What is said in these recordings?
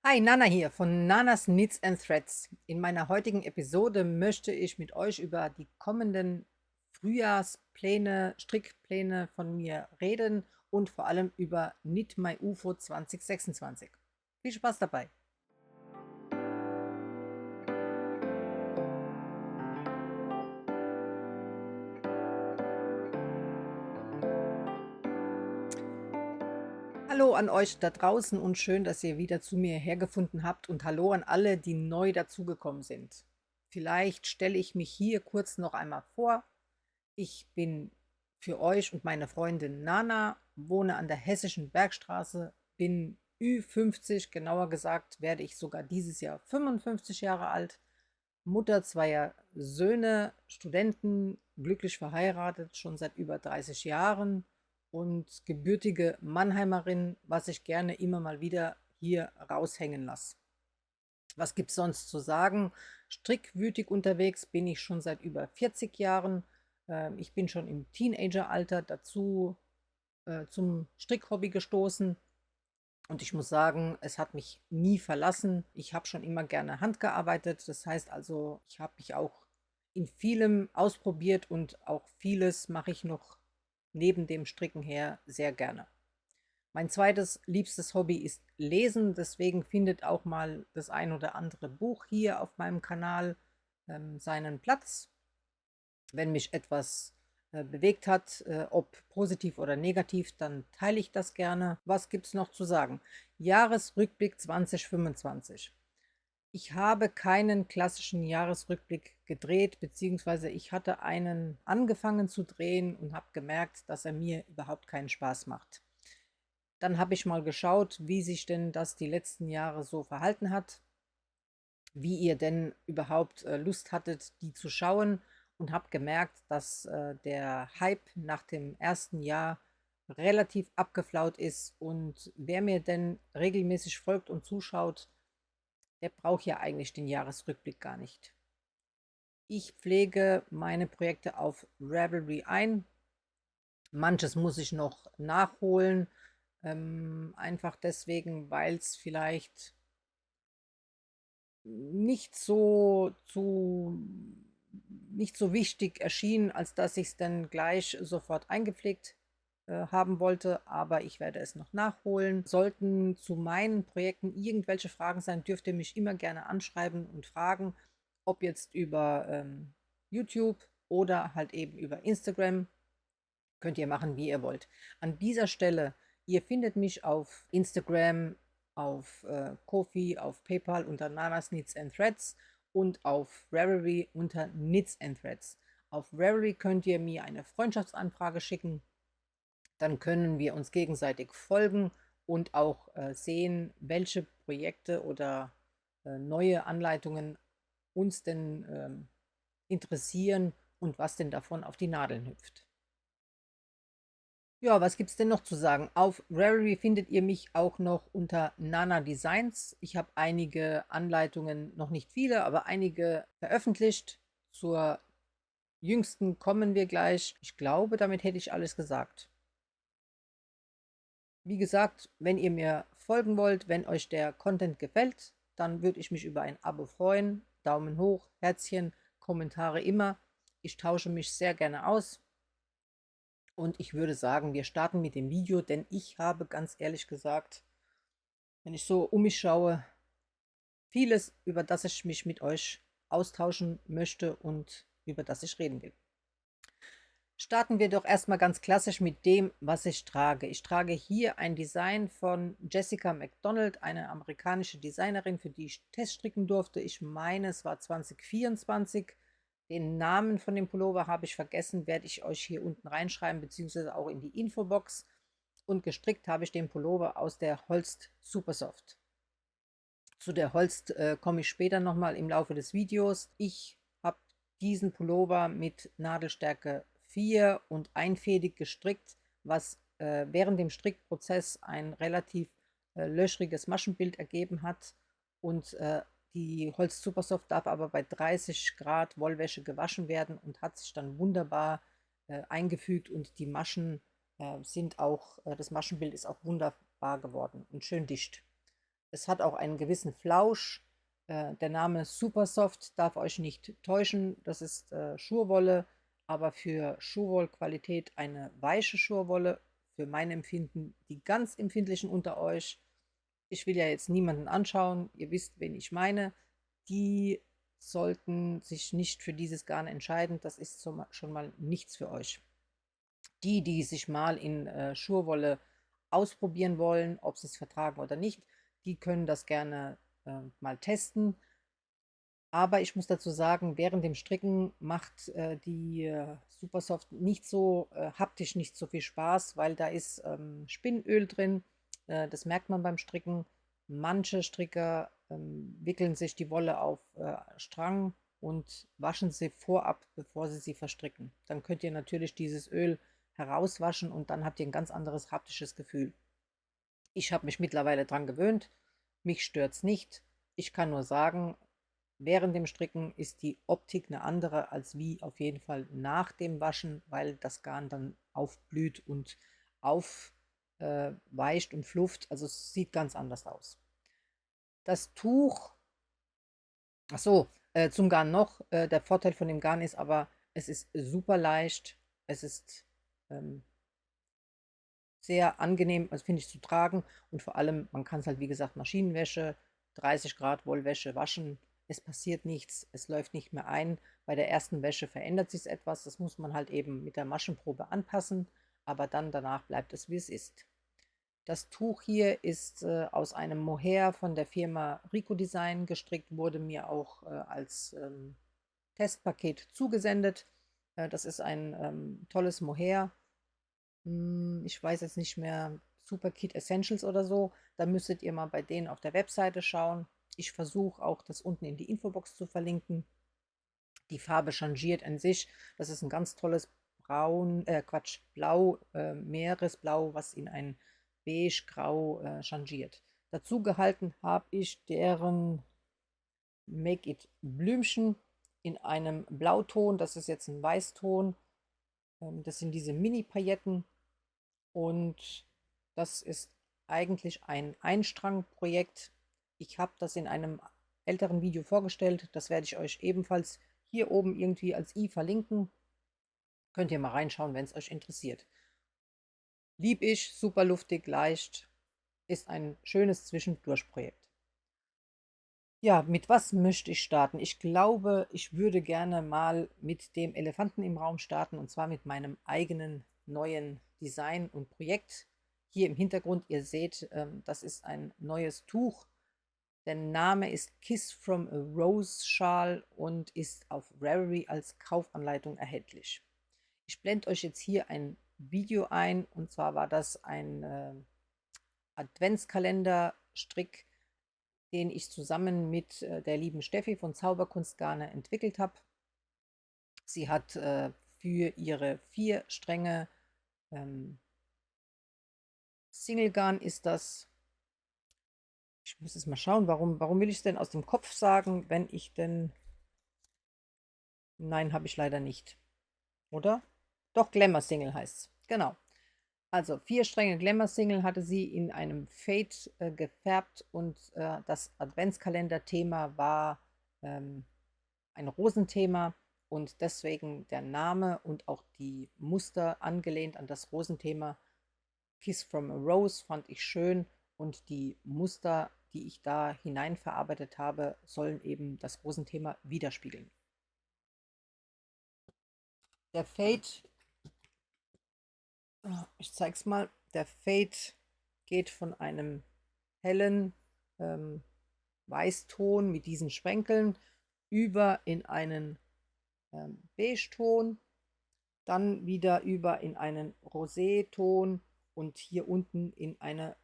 Hi, Nana hier von Nanas Knits and Threads. In meiner heutigen Episode möchte ich mit euch über die kommenden Frühjahrspläne, Strickpläne von mir reden und vor allem über Knit My UFO 2026. Viel Spaß dabei! Hallo an euch da draußen und schön, dass ihr wieder zu mir hergefunden habt und hallo an alle, die neu dazugekommen sind. Vielleicht stelle ich mich hier kurz noch einmal vor. Ich bin für euch und meine Freundin Nana, wohne an der Hessischen Bergstraße, bin Ü50, genauer gesagt werde ich sogar dieses Jahr 55 Jahre alt, Mutter zweier Söhne, Studenten, glücklich verheiratet, schon seit über 30 Jahren und gebürtige Mannheimerin, was ich gerne immer mal wieder hier raushängen lasse. Was gibt es sonst zu sagen? Strickwütig unterwegs bin ich schon seit über 40 Jahren. Ich bin schon im Teenageralter dazu zum Strickhobby gestoßen und ich muss sagen, es hat mich nie verlassen. Ich habe schon immer gerne handgearbeitet. Das heißt also, ich habe mich auch in vielem ausprobiert und auch vieles mache ich noch neben dem Stricken her sehr gerne. Mein zweites liebstes Hobby ist Lesen, deswegen findet auch mal das ein oder andere Buch hier auf meinem Kanal seinen Platz. Wenn mich etwas bewegt hat, ob positiv oder negativ, dann teile ich das gerne. Was gibt es noch zu sagen? Jahresrückblick 2025. Ich habe keinen klassischen Jahresrückblick gedreht, beziehungsweise ich hatte einen angefangen zu drehen und habe gemerkt, dass er mir überhaupt keinen Spaß macht. Dann habe ich mal geschaut, wie sich denn das die letzten Jahre so verhalten hat, wie ihr denn überhaupt Lust hattet, die zu schauen und habe gemerkt, dass der Hype nach dem ersten Jahr relativ abgeflaut ist und wer mir denn regelmäßig folgt und zuschaut, der braucht ja eigentlich den Jahresrückblick gar nicht. Ich pflege meine Projekte auf Ravelry ein. Manches muss ich noch nachholen, einfach deswegen, weil es vielleicht nicht so nicht so wichtig erschien, als dass ich es dann gleich sofort eingepflegt haben wollte, aber ich werde es noch nachholen. Sollten zu meinen Projekten irgendwelche Fragen sein, dürft ihr mich immer gerne anschreiben und fragen, ob jetzt über YouTube oder halt eben über Instagram. Könnt ihr machen, wie ihr wollt. An dieser Stelle, ihr findet mich auf Instagram, auf Ko-fi, auf PayPal unter Nanas Knits and Threads und auf Ravelry unter Knits and Threads. Auf Ravelry könnt ihr mir eine Freundschaftsanfrage schicken, dann können wir uns gegenseitig folgen und auch sehen, welche Projekte oder neue Anleitungen uns denn interessieren und was denn davon auf die Nadeln hüpft. Ja, was gibt's denn noch zu sagen? Auf Ravelry findet ihr mich auch noch unter Nana Designs. Ich habe einige Anleitungen, noch nicht viele, aber einige veröffentlicht. Zur jüngsten kommen wir gleich. Ich glaube, damit hätte ich alles gesagt. Wie gesagt, wenn ihr mir folgen wollt, wenn euch der Content gefällt, dann würde ich mich über ein Abo freuen. Daumen hoch, Herzchen, Kommentare immer. Ich tausche mich sehr gerne aus. Und ich würde sagen, wir starten mit dem Video, denn ich habe ganz ehrlich gesagt, wenn ich so um mich schaue, vieles, über das ich mich mit euch austauschen möchte und über das ich reden will. Starten wir doch erstmal ganz klassisch mit dem, was ich trage. Ich trage hier ein Design von Jessica McDonald, eine amerikanische Designerin, für die ich teststricken durfte. Ich meine, es war 2024. Den Namen von dem Pullover habe ich vergessen, werde ich euch hier unten reinschreiben, beziehungsweise auch in die Infobox. Und gestrickt habe ich den Pullover aus der Holst Supersoft. Zu der Holst komme ich später nochmal im Laufe des Videos. Ich habe diesen Pullover mit Nadelstärke 4 und einfädig gestrickt, was während dem Strickprozess ein relativ löchriges Maschenbild ergeben hat. Und die Holst Supersoft darf aber bei 30 Grad Wollwäsche gewaschen werden und hat sich dann wunderbar eingefügt und die Maschen sind auch, das Maschenbild ist auch wunderbar geworden und schön dicht. Es hat auch einen gewissen Flausch. Der Name Supersoft darf euch nicht täuschen. Das ist Schurwolle, aber für Schurwollqualität eine weiche Schurwolle. Für mein Empfinden die ganz empfindlichen unter euch. Ich will ja jetzt niemanden anschauen. Ihr wisst, wen ich meine. Die sollten sich nicht für dieses Garn entscheiden. Das ist schon mal nichts für euch. Die sich mal in Schurwolle ausprobieren wollen, ob sie es vertragen oder nicht, die können das gerne mal testen. Aber ich muss dazu sagen, während dem Stricken macht die Supersoft nicht so haptisch nicht so viel Spaß, weil da ist Spinnöl drin. Das merkt man beim Stricken. Manche Stricker wickeln sich die Wolle auf Strang und waschen sie vorab, bevor sie sie verstricken. Dann könnt ihr natürlich dieses Öl herauswaschen und dann habt ihr ein ganz anderes haptisches Gefühl. Ich habe mich mittlerweile daran gewöhnt, mich stört es nicht. Ich kann nur sagen, während dem Stricken ist die Optik eine andere als wie auf jeden Fall nach dem Waschen, weil das Garn dann aufblüht und aufweicht und flufft. Also es sieht ganz anders aus. Das Tuch, ach so, zum Garn noch. Der Vorteil von dem Garn ist aber, es ist super leicht. Es ist sehr angenehm, also finde ich, zu tragen. Und vor allem, man kann es halt, wie gesagt, Maschinenwäsche, 30 Grad Wollwäsche waschen. Es passiert nichts, es läuft nicht mehr ein. Bei der ersten Wäsche verändert sich etwas. Das muss man halt eben mit der Maschenprobe anpassen. Aber dann danach bleibt es, wie es ist. Das Tuch hier ist aus einem Mohair von der Firma Rico Design gestrickt, wurde mir auch als Testpaket zugesendet. Das ist ein tolles Mohair. Ich weiß jetzt nicht mehr, Super Kit Essentials oder so. Da müsstet ihr mal bei denen auf der Webseite schauen. Ich versuche auch, das unten in die Infobox zu verlinken. Die Farbe changiert an sich. Das ist ein ganz tolles Blau, Meeresblau, was in ein beige-grau changiert. Dazu gehalten habe ich deren Make It Blümchen in einem Blauton. Das ist jetzt ein Weißton. Das sind diese Mini-Pailletten. Und das ist eigentlich ein Einstrang-Projekt. Ich habe das in einem älteren Video vorgestellt. Das werde ich euch ebenfalls hier oben irgendwie als i verlinken. Könnt ihr mal reinschauen, wenn es euch interessiert. Lieb ich, super luftig, leicht. Ist ein schönes Zwischendurchprojekt. Ja, mit was möchte ich starten? Ich glaube, ich würde gerne mal mit dem Elefanten im Raum starten, und zwar mit meinem eigenen neuen Design und Projekt. Hier im Hintergrund, ihr seht, das ist ein neues Tuch. Der Name ist Kiss from a Rose Schal und ist auf Ravelry als Kaufanleitung erhältlich. Ich blende euch jetzt hier ein Video ein, und zwar war das ein Adventskalender-Strick, den ich zusammen mit der lieben Steffi von Zauberkunstgarne entwickelt habe. Sie hat für ihre 4 Stränge Single Garn ist das. Ich muss jetzt mal schauen, warum will ich es denn aus dem Kopf sagen, wenn ich denn... Nein, habe ich leider nicht. Oder? Doch, Glamour Single heißt es. Genau. Also 4 Stränge Glamour Single hatte sie in einem Fade gefärbt, und das Adventskalender-Thema war ein Rosenthema, und deswegen der Name und auch die Muster angelehnt an das Rosenthema. Kiss from a Rose fand ich schön, und die Muster, die ich da hineinverarbeitet habe, sollen eben das Rosenthema widerspiegeln. Der Fade, ich zeige es mal, der Fade geht von einem hellen Weißton mit diesen Sprenkeln über in einen Beige-Ton, dann wieder über in einen Rosé-Ton und hier unten in eine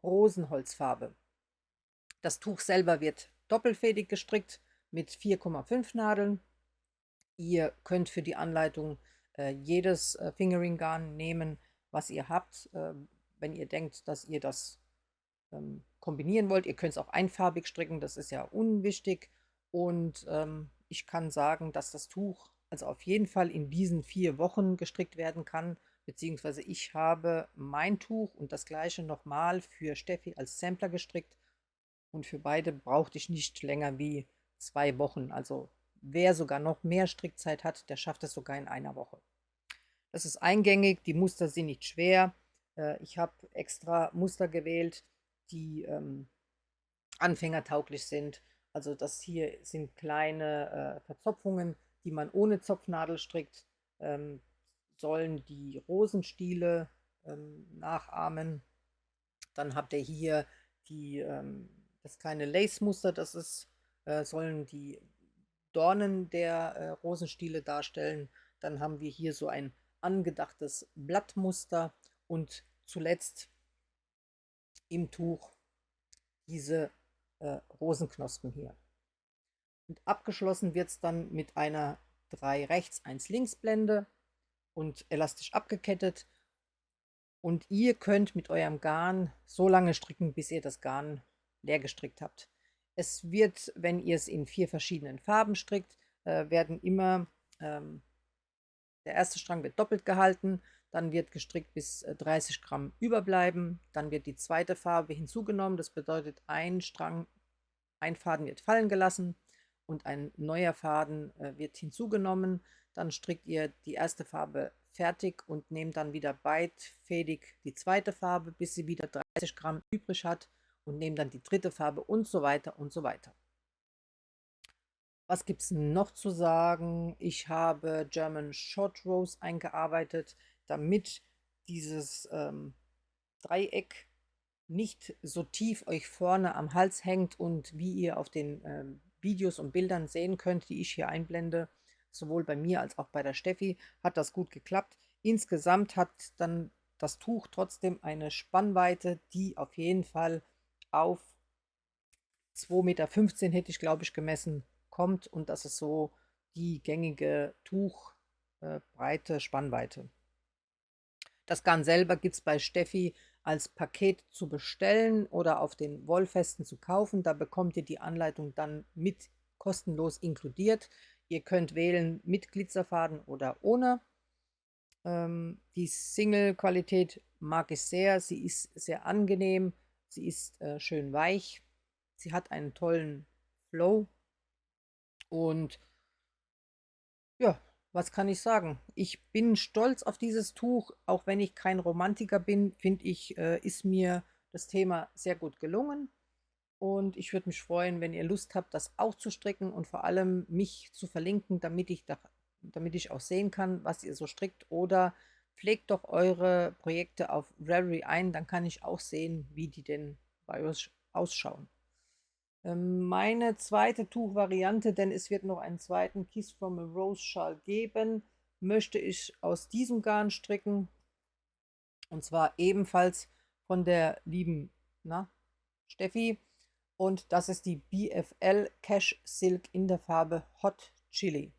Rosenholzfarbe. Das Tuch selber wird doppelfädig gestrickt mit 4,5 Nadeln. Ihr könnt für die Anleitung jedes Fingering-Garn nehmen, was ihr habt. Wenn ihr denkt, dass ihr das kombinieren wollt. Ihr könnt es auch einfarbig stricken, das ist ja unwichtig. Und ich kann sagen, dass das Tuch also auf jeden Fall in diesen 4 Wochen gestrickt werden kann, beziehungsweise ich habe mein Tuch und das gleiche nochmal für Steffi als Sampler gestrickt, Und für beide brauchte ich nicht länger wie 2 Wochen. Also wer sogar noch mehr Strickzeit hat, der schafft es sogar in einer Woche. Das ist eingängig, die Muster sind nicht schwer. Ich habe extra Muster gewählt, die anfängertauglich sind. Also das hier sind kleine Verzopfungen, die man ohne Zopfnadel strickt, ähm, sollen die Rosenstiele nachahmen. Dann habt ihr hier das kleine Lace-Muster, sollen die Dornen der Rosenstiele darstellen. Dann haben wir hier so ein angedachtes Blattmuster und zuletzt im Tuch diese Rosenknospen hier. Und abgeschlossen wird es dann mit einer 3 rechts, 1 links Blende und elastisch abgekettet. Und ihr könnt mit eurem Garn so lange stricken, bis ihr das Garn leer gestrickt habt. Es wird, wenn ihr es in 4 verschiedenen Farben strickt, werden immer, der erste Strang wird doppelt gehalten, dann wird gestrickt bis 30 Gramm überbleiben, dann wird die zweite Farbe hinzugenommen, das bedeutet ein Faden wird fallen gelassen und ein neuer Faden wird hinzugenommen. Dann strickt ihr die erste Farbe fertig und nehmt dann wieder beidfädig die zweite Farbe, bis sie wieder 30 Gramm übrig hat und nehmt dann die dritte Farbe und so weiter und so weiter. Was gibt es noch zu sagen? Ich habe German Short Rows eingearbeitet, damit dieses Dreieck nicht so tief euch vorne am Hals hängt und wie ihr auf den Videos und Bildern sehen könnt, die ich hier einblende, sowohl bei mir als auch bei der Steffi, hat das gut geklappt. Insgesamt hat dann das Tuch trotzdem eine Spannweite, die auf jeden Fall auf 2,15 Meter hätte ich, glaube ich, gemessen, kommt und das ist so die gängige Tuchbreite, Spannweite. Das Garn selber gibt es bei Steffi als Paket zu bestellen oder auf den Wollfesten zu kaufen. Da bekommt ihr die Anleitung dann mit kostenlos inkludiert. Ihr könnt wählen mit Glitzerfaden oder ohne. Die Single-Qualität mag ich sehr. Sie ist sehr angenehm. Sie ist schön weich. Sie hat einen tollen Flow. Und ja, was kann ich sagen? Ich bin stolz auf dieses Tuch, auch wenn ich kein Romantiker bin, finde ich, ist mir das Thema sehr gut gelungen. Und ich würde mich freuen, wenn ihr Lust habt, das auch zu stricken und vor allem mich zu verlinken, damit ich auch sehen kann, was ihr so strickt. Oder pflegt doch eure Projekte auf Ravelry ein, dann kann ich auch sehen, wie die denn bei euch ausschauen. Meine zweite Tuchvariante, denn es wird noch einen zweiten Kiss from a Rose Schal geben, möchte ich aus diesem Garn stricken. Und zwar ebenfalls von der lieben Steffi. Und das ist die BFL Cash Silk in der Farbe Hot Chili.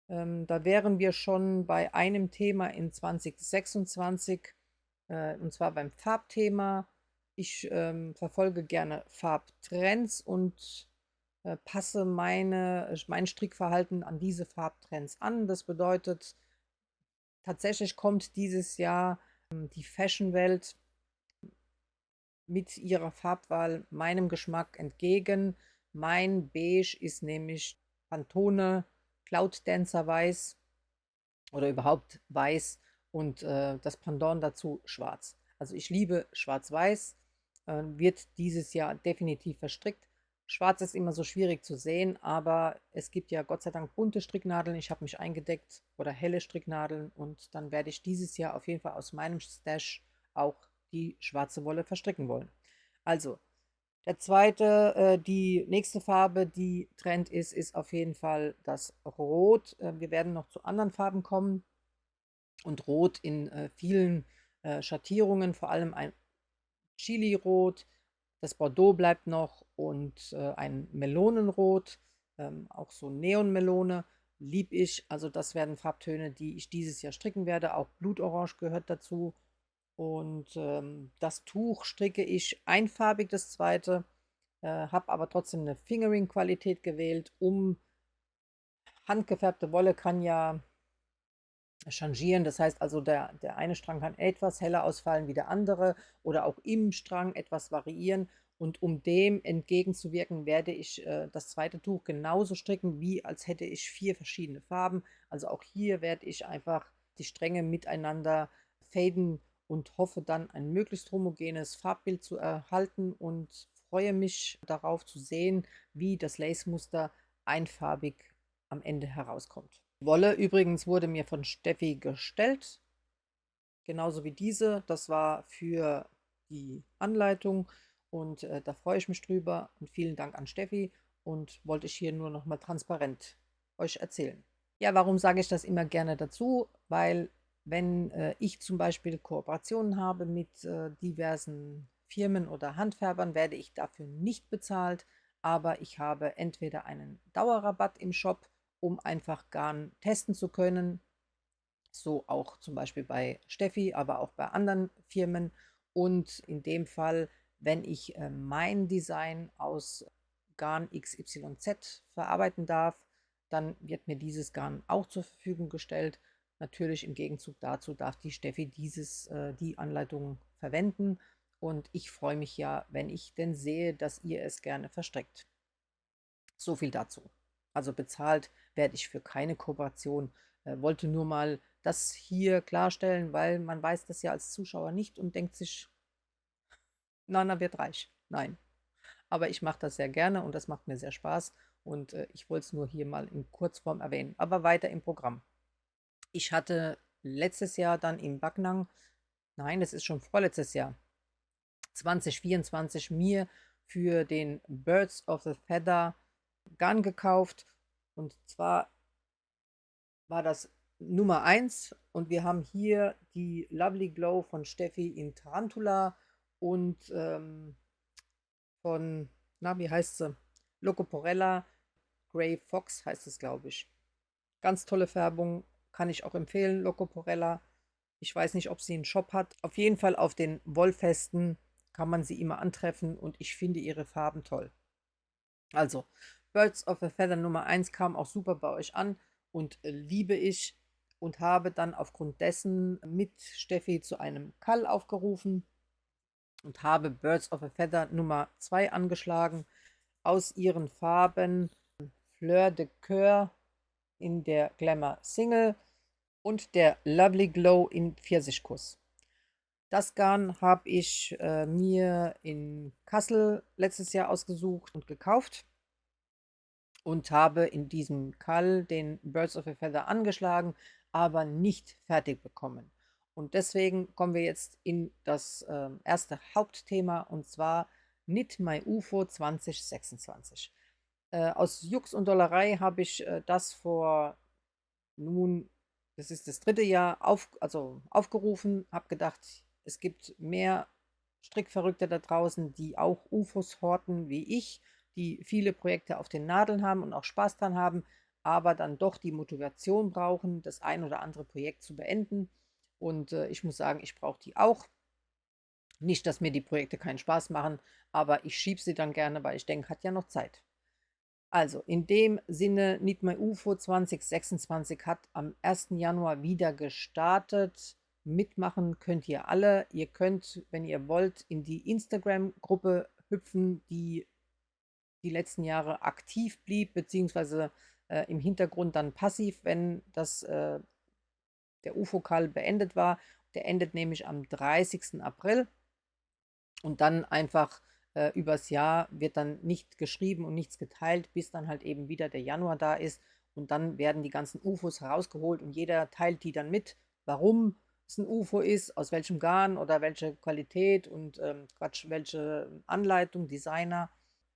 Da wären wir schon bei einem Thema in 2026, und zwar beim Farbthema. Ich verfolge gerne Farbtrends und passe mein Strickverhalten an diese Farbtrends an. Das bedeutet, tatsächlich kommt dieses Jahr die Fashionwelt mit ihrer Farbwahl meinem Geschmack entgegen. Mein Beige ist nämlich Pantone Cloud Dancer Weiß oder überhaupt weiß und das Pendant dazu schwarz. Also ich liebe schwarz-weiß, wird dieses Jahr definitiv verstrickt. Schwarz ist immer so schwierig zu sehen, aber es gibt ja Gott sei Dank bunte Stricknadeln. Ich habe mich eingedeckt oder helle Stricknadeln und dann werde ich dieses Jahr auf jeden Fall aus meinem Stash auch die schwarze Wolle verstricken wollen. Also die nächste Farbe, die Trend ist, ist auf jeden Fall das Rot. Wir werden noch zu anderen Farben kommen und Rot in vielen Schattierungen, vor allem ein Chili-Rot, das Bordeaux bleibt noch und ein Melonenrot, auch so Neonmelone, lieb ich. Also das werden Farbtöne, die ich dieses Jahr stricken werde. Auch Blutorange gehört dazu. Und das Tuch stricke ich einfarbig, das zweite, habe aber trotzdem eine Fingering-Qualität gewählt, handgefärbte Wolle kann ja changieren. Das heißt also, der eine Strang kann etwas heller ausfallen wie der andere oder auch im Strang etwas variieren. Und um dem entgegenzuwirken, werde ich das zweite Tuch genauso stricken, wie als hätte ich 4 verschiedene Farben. Also auch hier werde ich einfach die Stränge miteinander faden und hoffe dann ein möglichst homogenes Farbbild zu erhalten und freue mich darauf zu sehen, wie das Lace-Muster einfarbig am Ende herauskommt. Wolle übrigens wurde mir von Steffi gestellt, genauso wie diese. Das war für die Anleitung und da freue ich mich drüber und vielen Dank an Steffi und wollte ich hier nur noch mal transparent euch erzählen. Ja, warum sage ich das immer gerne dazu? Weil wenn ich zum Beispiel Kooperationen habe mit diversen Firmen oder Handfärbern, werde ich dafür nicht bezahlt, aber ich habe entweder einen Dauerrabatt im Shop, um einfach Garn testen zu können, so auch zum Beispiel bei Steffi, aber auch bei anderen Firmen. Und in dem Fall, wenn ich mein Design aus Garn XYZ verarbeiten darf, dann wird mir dieses Garn auch zur Verfügung gestellt. Natürlich im Gegenzug dazu darf die Steffi die Anleitung verwenden. Und ich freue mich ja, wenn ich denn sehe, dass ihr es gerne verstreckt. So viel dazu. Also bezahlt werde ich für keine Kooperation. Wollte nur mal das hier klarstellen, weil man weiß das ja als Zuschauer nicht und denkt sich, Nana wird reich. Nein, aber ich mache das sehr gerne und das macht mir sehr Spaß und ich wollte es nur hier mal in Kurzform erwähnen. Aber weiter im Programm. Ich hatte letztes Jahr dann im Backnang, nein, das ist schon vorletztes Jahr, 2024 mir für den Birds of the Feather Garn gekauft. Und zwar war das Nummer 1 und wir haben hier die Lovely Glow von Steffi in Tarantula und von, na, wie heißt sie? Locoporella Grey Fox heißt es, glaube ich. Ganz tolle Färbung, kann ich auch empfehlen, Locoporella. Ich weiß nicht, ob sie einen Shop hat. Auf jeden Fall auf den Wollfesten kann man sie immer antreffen und ich finde ihre Farben toll. Also, Birds of a Feather Nummer 1 kam auch super bei euch an und liebe ich und habe dann aufgrund dessen mit Steffi zu einem Call aufgerufen und habe Birds of a Feather Nummer 2 angeschlagen aus ihren Farben Fleur de Coeur in der Glamour Single und der Lovely Glow in Pfirsichkuss. Das Garn habe ich mir in Kassel letztes Jahr ausgesucht und gekauft und habe in diesem Call den Birds of a Feather angeschlagen, aber nicht fertig bekommen. Und deswegen kommen wir jetzt in das erste Hauptthema und zwar Knit My UFO 2026. Aus Jux und Dollerei habe ich das vor nun, das ist das dritte Jahr, aufgerufen, habe gedacht, es gibt mehr Strickverrückte da draußen, die auch UFOs horten wie ich, die viele Projekte auf den Nadeln haben und auch Spaß dran haben, aber dann doch die Motivation brauchen, das ein oder andere Projekt zu beenden. Und ich muss sagen, ich brauche die auch. Nicht, dass mir die Projekte keinen Spaß machen, aber ich schiebe sie dann gerne, weil ich denke, hat ja noch Zeit. Also, in dem Sinne, Need My UFO 2026 hat am 1. Januar wieder gestartet. Mitmachen könnt ihr alle. Ihr könnt, wenn ihr wollt, in die Instagram-Gruppe hüpfen, die die letzten Jahre aktiv blieb, beziehungsweise im Hintergrund dann passiv, wenn der UFO-Call beendet war. Der endet nämlich am 30. April. Und dann einfach übers Jahr wird dann nicht geschrieben und nichts geteilt, bis dann halt eben wieder der Januar da ist. Und dann werden die ganzen UFOs herausgeholt und jeder teilt die dann mit, warum es ein UFO ist, aus welchem Garn oder welche Qualität und Quatsch, welche Anleitung, Designer.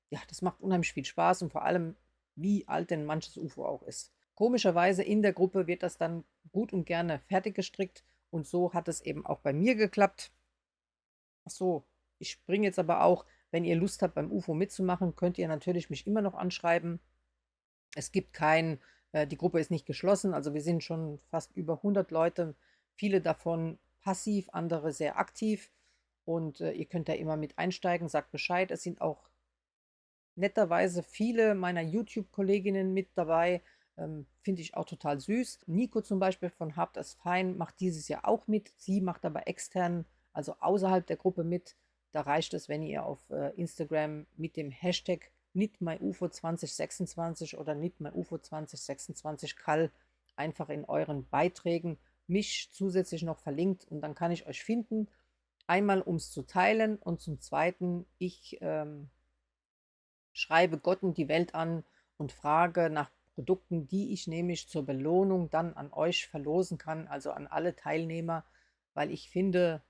Ja, das macht unheimlich viel Spaß und vor allem, wie alt denn manches UFO auch ist. Komischerweise in der Gruppe wird das dann gut und gerne fertig gestrickt und so hat es eben auch bei mir geklappt. Ach so, ich springe jetzt aber auch, wenn ihr Lust habt, beim UFO mitzumachen, könnt ihr natürlich mich immer noch anschreiben. Es gibt die Gruppe ist nicht geschlossen, also wir sind schon fast über 100 Leute, viele davon passiv, andere sehr aktiv. Und ihr könnt da immer mit einsteigen, sagt Bescheid. Es sind auch netterweise viele meiner YouTube-Kolleginnen mit dabei. Finde ich auch total süß. Nico zum Beispiel von Habt das Fein macht dieses Jahr auch mit. Sie macht aber extern, also außerhalb der Gruppe mit. Da reicht es, wenn ihr auf Instagram mit dem Hashtag NitMyUFO2026 oder NitMyUFO2026 einfach in euren Beiträgen mich zusätzlich noch verlinkt und dann kann ich euch finden. Einmal, um es zu teilen und zum Zweiten, ich schreibe Gott und die Welt an und frage nach Produkten, die ich nämlich zur Belohnung dann an euch verlosen kann, also an alle Teilnehmer, weil ich finde,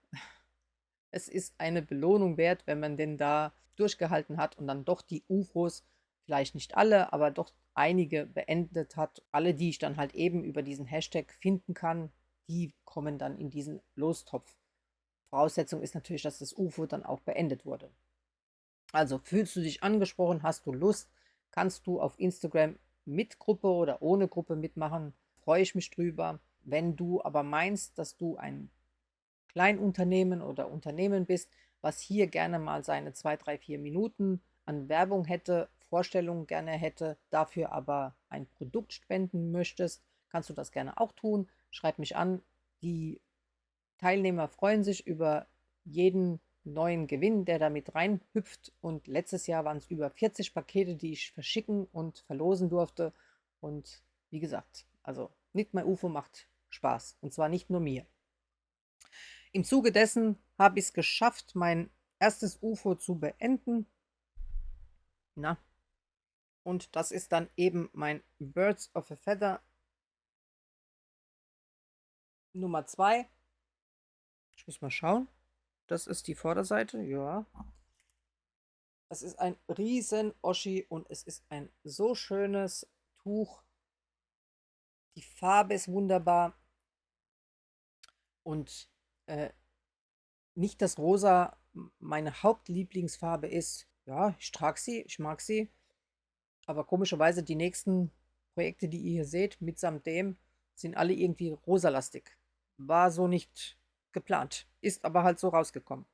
es ist eine Belohnung wert, wenn man denn da durchgehalten hat und dann doch die UFOs, vielleicht nicht alle, aber doch einige beendet hat. Alle, die ich dann halt eben über diesen Hashtag finden kann, die kommen dann in diesen Lostopf. Voraussetzung ist natürlich, dass das UFO dann auch beendet wurde. Also fühlst du dich angesprochen, hast du Lust, kannst du auf Instagram mit Gruppe oder ohne Gruppe mitmachen, freue ich mich drüber. Wenn du aber meinst, dass du ein Kleinunternehmen oder Unternehmen bist, was hier gerne mal seine 2, 3, 4 Minuten an Werbung hätte, Vorstellungen gerne hätte, dafür aber ein Produkt spenden möchtest, kannst du das gerne auch tun. Schreib mich an. Die Teilnehmer freuen sich über jeden neuen Gewinn, der damit reinhüpft. Und letztes Jahr waren es über 40 Pakete, die ich verschicken und verlosen durfte. Und wie gesagt, also nicht mehr UFO macht Spaß. Und zwar nicht nur mir. Im Zuge dessen habe ich es geschafft, mein erstes UFO zu beenden. Na, und das ist dann eben mein Birds of a Feather Nummer 2. Ich muss mal schauen. Das ist die Vorderseite, ja. Es ist ein riesen Oschi und es ist ein so schönes Tuch. Die Farbe ist wunderbar und äh, nicht, dass Rosa meine Hauptlieblingsfarbe ist. Ja, ich trage sie, ich mag sie. Aber komischerweise die nächsten Projekte, die ihr hier seht, mitsamt dem, sind alle irgendwie rosalastig. War so nicht geplant, ist aber halt so rausgekommen.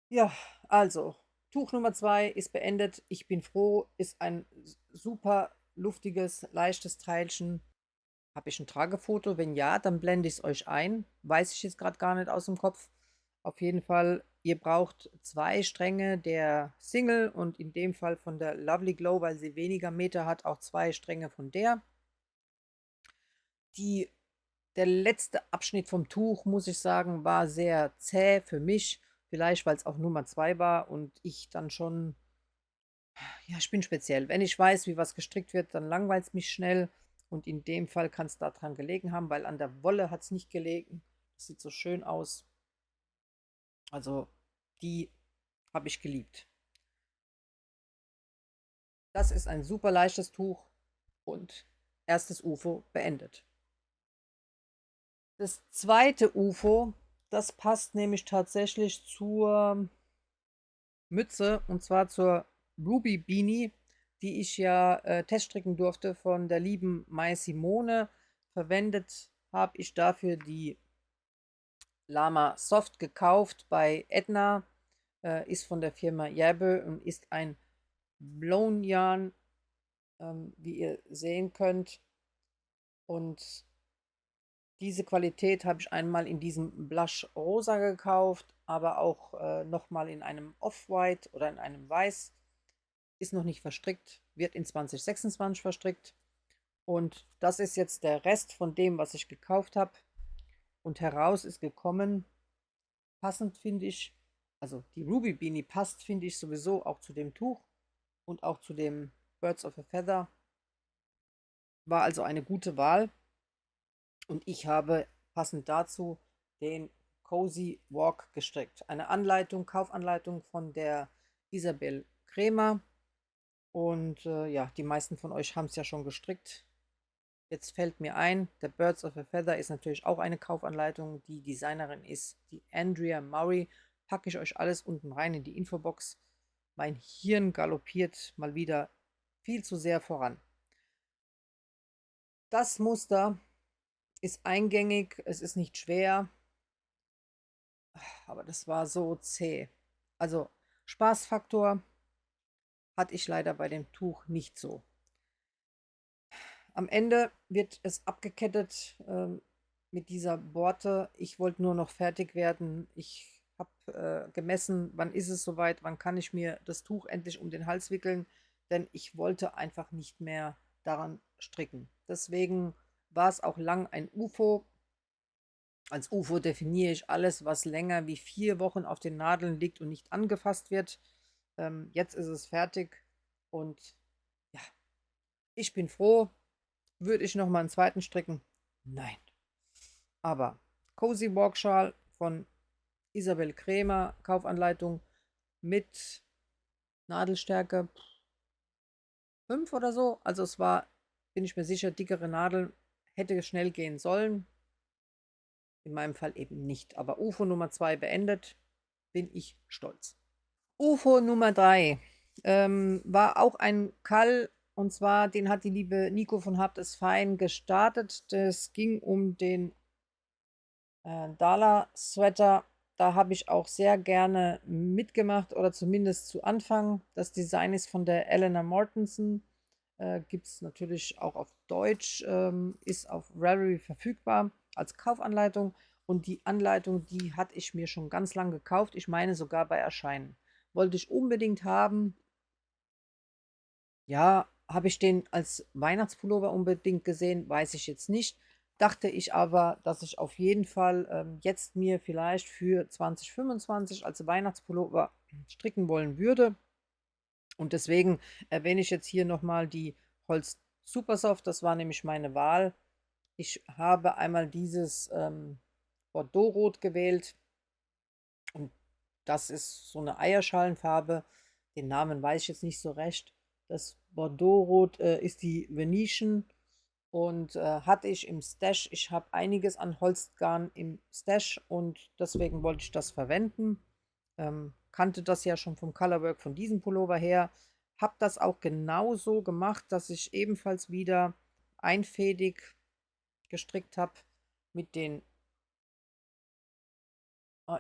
Ja, also, Tuch Nummer 2 ist beendet. Ich bin froh, ist ein super luftiges, leichtes Teilchen. Habe ich ein Tragefoto? Wenn ja, dann blende ich es euch ein. Weiß ich jetzt gerade gar nicht aus dem Kopf. Auf jeden Fall, ihr braucht 2 Stränge der Single und in dem Fall von der Lovely Glow, weil sie weniger Meter hat, auch 2 Stränge von der. Der letzte Abschnitt vom Tuch, muss ich sagen, war sehr zäh für mich. Vielleicht, weil es auch Nummer 2 war und ich dann schon, ja, ich bin speziell. Wenn ich weiß, wie was gestrickt wird, dann langweilt es mich schnell. Und in dem Fall kann es daran gelegen haben, weil an der Wolle hat es nicht gelegen. Das sieht so schön aus. Also, die habe ich geliebt. Das ist ein super leichtes Tuch und erstes UFO beendet. Das zweite UFO, das passt nämlich tatsächlich zur Mütze und zwar zur Ruby Beanie, die ich ja teststricken durfte von der lieben Mai Simone. Verwendet habe ich dafür die Lama Soft gekauft bei Edna, ist von der Firma Jabbe und ist ein Blown Yarn, wie ihr sehen könnt. Und diese Qualität habe ich einmal in diesem Blush Rosa gekauft, aber auch nochmal in einem Off-White oder in einem Weiß. Ist noch nicht verstrickt, wird in 2026 verstrickt. Und das ist jetzt der Rest von dem, was ich gekauft habe. Und heraus ist gekommen, passend finde ich, also die Ruby Beanie passt, finde ich sowieso auch zu dem Tuch und auch zu dem Birds of a Feather. War also eine gute Wahl. Und ich habe passend dazu den Cozy Walk gestrickt. Eine Anleitung, Kaufanleitung von der Isabel Kremer. Und ja, die meisten von euch haben es ja schon gestrickt. Jetzt fällt mir ein, der Birds of a Feather ist natürlich auch eine Kaufanleitung. Die Designerin ist die Andrea Murray. Packe ich euch alles unten rein in die Infobox. Mein Hirn galoppiert mal wieder viel zu sehr voran. Das Muster ist eingängig, es ist nicht schwer, aber das war so zäh. Also Spaßfaktor hatte ich leider bei dem Tuch nicht so. am Ende wird es abgekettet mit dieser Borte. Ich wollte nur noch fertig werden. Ich habe gemessen, wann ist es soweit, wann kann ich mir das Tuch endlich um den Hals wickeln, denn ich wollte einfach nicht mehr daran stricken. Deswegen war es auch lang ein UFO. Als UFO definiere ich alles, was länger wie 4 Wochen auf den Nadeln liegt und nicht angefasst wird. Jetzt ist es fertig und ja, ich bin froh. Würde ich noch mal einen zweiten stricken? Nein. Aber Cozy Walkschal von Isabel Krämer, Kaufanleitung mit Nadelstärke 5 oder so. Also es war, bin ich mir sicher, dickere Nadeln. Hätte schnell gehen sollen. In meinem Fall eben nicht. Aber UFO Nummer 2 beendet. Bin ich stolz. UFO Nummer 3 war auch ein Kall. Und zwar, den hat die liebe Nico von Habt es fein gestartet. Das ging um den Dala-Sweater. Da habe ich auch sehr gerne mitgemacht oder zumindest zu Anfang. Das Design ist von der Elena Mortensen. Gibt es natürlich auch auf Deutsch, ist auf Ravelry verfügbar als Kaufanleitung. Und die Anleitung, die hatte ich mir schon ganz lang gekauft. Ich meine sogar bei Erscheinen. Wollte ich unbedingt haben. Ja, habe ich den als Weihnachtspullover unbedingt gesehen? Weiß ich jetzt nicht. Dachte ich aber, dass ich auf jeden Fall jetzt mir vielleicht für 2025 als Weihnachtspullover stricken wollen würde. Und deswegen erwähne ich jetzt hier nochmal die Holz Supersoft. Das war nämlich meine Wahl. Ich habe einmal dieses Bordeaux-Rot gewählt. Und das ist so eine Eierschalenfarbe. Den Namen weiß ich jetzt nicht so recht. Das Bordeaux-Rot ist die Venetian und hatte ich im Stash. Ich habe einiges an Holzgarn im Stash und deswegen wollte ich das verwenden. Kannte das ja schon vom Colorwork von diesem Pullover her. Habe das auch genauso gemacht, dass ich ebenfalls wieder einfädig gestrickt habe mit den,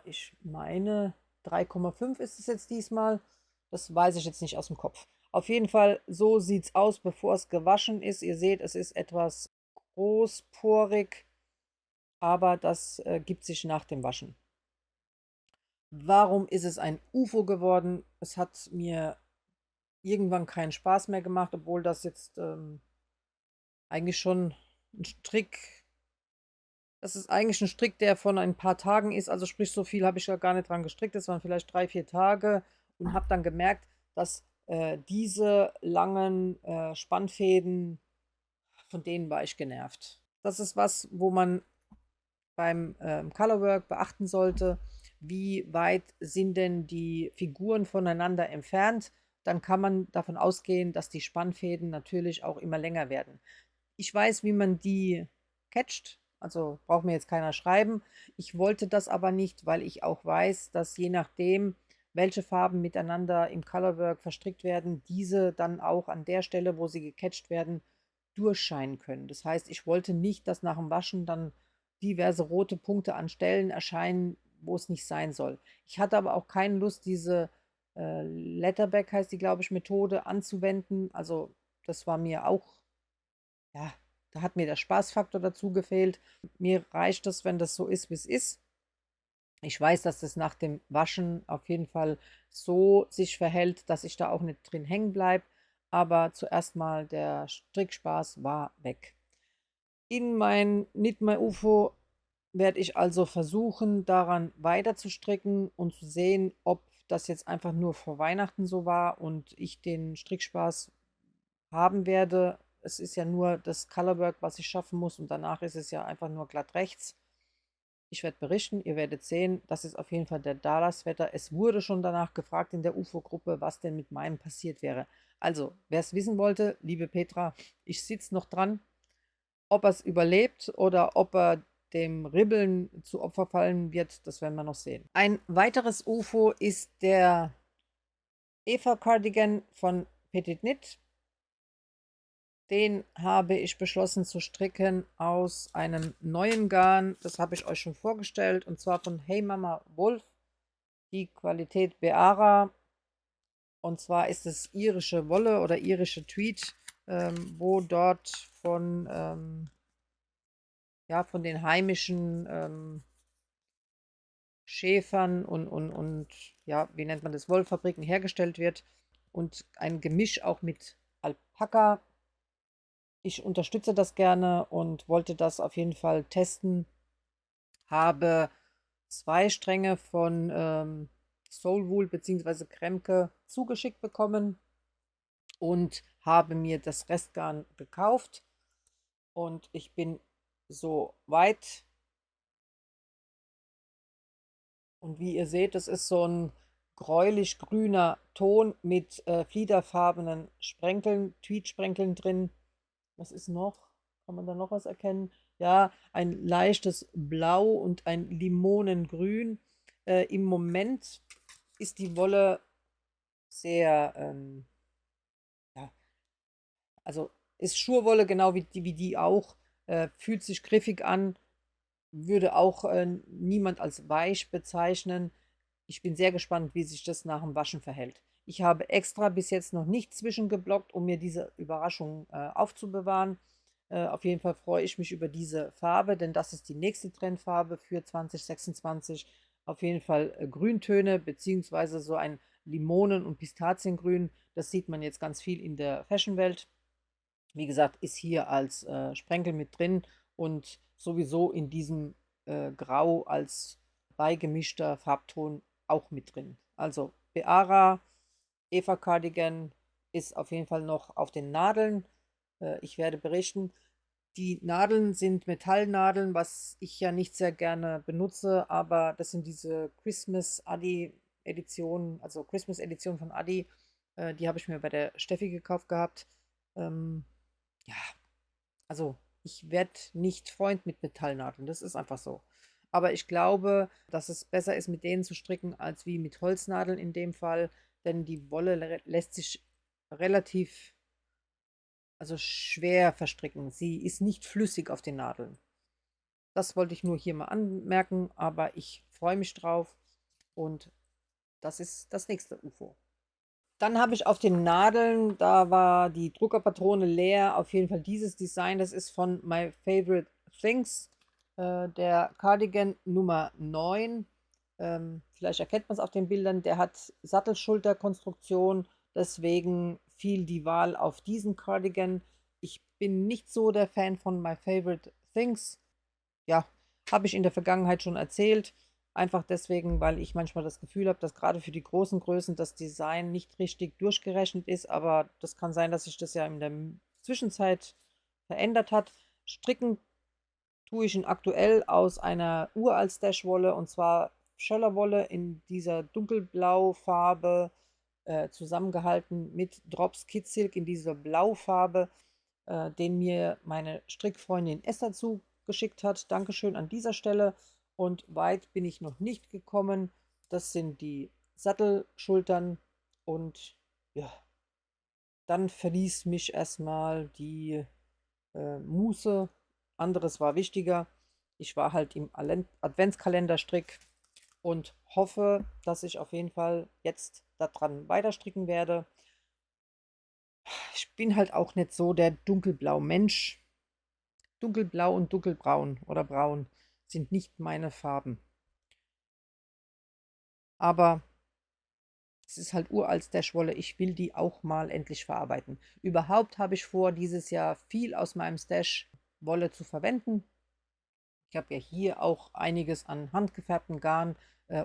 ich meine 3,5 ist es jetzt diesmal. Das weiß ich jetzt nicht aus dem Kopf. Auf jeden Fall, so sieht es aus, bevor es gewaschen ist. Ihr seht, es ist etwas großporig, aber das gibt sich nach dem Waschen. Warum ist es ein UFO geworden? Es hat mir irgendwann keinen Spaß mehr gemacht, obwohl das jetzt eigentlich schon ein Strick, das ist eigentlich ein Strick, der von ein paar Tagen ist. Also sprich, so viel habe ich ja gar nicht dran gestrickt. Das waren vielleicht 3, 4 Tage und habe dann gemerkt, dass diese langen Spannfäden, von denen war ich genervt. Das ist was, wo man beim Colorwork beachten sollte, wie weit sind denn die Figuren voneinander entfernt. Dann kann man davon ausgehen, dass die Spannfäden natürlich auch immer länger werden. Ich weiß, wie man die catcht, also braucht mir jetzt keiner schreiben. Ich wollte das aber nicht, weil ich auch weiß, dass je nachdem, welche Farben miteinander im Colorwork verstrickt werden, diese dann auch an der Stelle, wo sie gecatcht werden, durchscheinen können. Das heißt, ich wollte nicht, dass nach dem Waschen dann diverse rote Punkte an Stellen erscheinen, wo es nicht sein soll. Ich hatte aber auch keine Lust, diese Letterback heißt die, glaube ich, Methode anzuwenden. Also das war mir auch, ja, da hat mir der Spaßfaktor dazu gefehlt. Mir reicht es, wenn das so ist, wie es ist. Ich weiß, dass das nach dem Waschen auf jeden Fall so sich verhält, dass ich da auch nicht drin hängen bleibe. Aber zuerst mal der Strickspaß war weg. In mein Knit My UFO werde ich also versuchen, daran weiter zu stricken und zu sehen, ob das jetzt einfach nur vor Weihnachten so war und ich den Strickspaß haben werde. Es ist ja nur das Colorwork, was ich schaffen muss und danach ist es ja einfach nur glatt rechts. Ich werde berichten, ihr werdet sehen, das ist auf jeden Fall der Dala-Sweater. Es wurde schon danach gefragt in der UFO-Gruppe, was denn mit meinem passiert wäre. Also, wer es wissen wollte, liebe Petra, ich sitze noch dran. Ob er es überlebt oder ob er dem Ribbeln zu Opfer fallen wird, das werden wir noch sehen. Ein weiteres UFO ist der Eva Cardigan von Petit Knit. Den habe ich beschlossen zu stricken aus einem neuen Garn. Das habe ich euch schon vorgestellt. Und zwar von Hey Mama Wolf. Die Qualität Beara. Und zwar ist es irische Wolle oder irische Tweed, wo dort ja, von den heimischen Schäfern und ja, wie nennt man das, Wollfabriken hergestellt wird und ein Gemisch auch mit Alpaka. Ich unterstütze das gerne und wollte das auf jeden Fall testen. Habe 2 Stränge von Soulwool bzw. Kremke zugeschickt bekommen und habe mir das Restgarn gekauft. Und ich bin so weit. Und wie ihr seht, das ist so ein gräulich-grüner Ton mit fliederfarbenen Sprenkeln, Tweetsprenkeln drin. Was ist noch? Kann man da noch was erkennen? Ja, ein leichtes Blau und ein Limonengrün. Im Moment ist die Wolle sehr, ja, also ist Schurwolle genau wie die auch, fühlt sich griffig an, würde auch niemand als weich bezeichnen. Ich bin sehr gespannt, wie sich das nach dem Waschen verhält. Ich habe extra bis jetzt noch nicht zwischengeblockt, um mir diese Überraschung aufzubewahren. Auf jeden Fall freue ich mich über diese Farbe, denn das ist die nächste Trendfarbe für 2026. Auf jeden Fall Grüntöne, beziehungsweise so ein Limonen- und Pistaziengrün. Das sieht man jetzt ganz viel in der Fashionwelt. Wie gesagt, ist hier als Sprenkel mit drin und sowieso in diesem Grau als beigemischter Farbton auch mit drin. Also Beara, Eva Cardigan ist auf jeden Fall noch auf den Nadeln. Ich werde berichten. Die Nadeln sind Metallnadeln, was ich ja nicht sehr gerne benutze, aber das sind diese Christmas Adi Edition, also Christmas Edition von Adi. Die habe ich mir bei der Steffi gekauft gehabt. Ähm, ja, also ich werde nicht Freund mit Metallnadeln, das ist einfach so. Aber ich glaube, dass es besser ist, mit denen zu stricken, als wie mit Holznadeln in dem Fall, denn die Wolle lässt sich relativ, also schwer verstricken. Sie ist nicht flüssig auf den Nadeln. Das wollte ich nur hier mal anmerken, aber ich freue mich drauf und das ist das nächste UFO. Dann habe ich auf den Nadeln, da war die Druckerpatrone leer. Auf jeden Fall dieses Design, das ist von My Favorite Things, der Cardigan Nummer 9. Vielleicht erkennt man es auf den Bildern. Der hat Sattelschulterkonstruktion, deswegen fiel die Wahl auf diesen Cardigan. Ich bin nicht so der Fan von My Favorite Things. Ja, habe ich in der Vergangenheit schon erzählt. Einfach deswegen, weil ich manchmal das Gefühl habe, dass gerade für die großen Größen das Design nicht richtig durchgerechnet ist. Aber das kann sein, dass sich das ja in der Zwischenzeit verändert hat. Stricken tue ich ihn aktuell aus einer uralt Stashwolle und zwar Schöllerwolle in dieser dunkelblau-Farbe, zusammengehalten mit Drops Kids-Silk in dieser Blaufarbe, den mir meine Strickfreundin Esther zugeschickt hat. Dankeschön an dieser Stelle. Und weit bin ich noch nicht gekommen. Das sind die Sattelschultern und ja, dann verließ mich erstmal die Muße. Anderes war wichtiger. Ich war halt im Adventskalenderstrick und hoffe, dass ich auf jeden Fall jetzt daran weiter stricken werde. Ich bin halt auch nicht so der dunkelblau Mensch. Dunkelblau und dunkelbraun oder braun sind nicht meine Farben. Aber es ist halt uralt Stashwolle. Ich will die auch mal endlich verarbeiten. Überhaupt habe ich vor, dieses Jahr viel aus meinem Stash Wolle zu verwenden. Ich habe ja hier auch einiges an handgefärbtem Garn,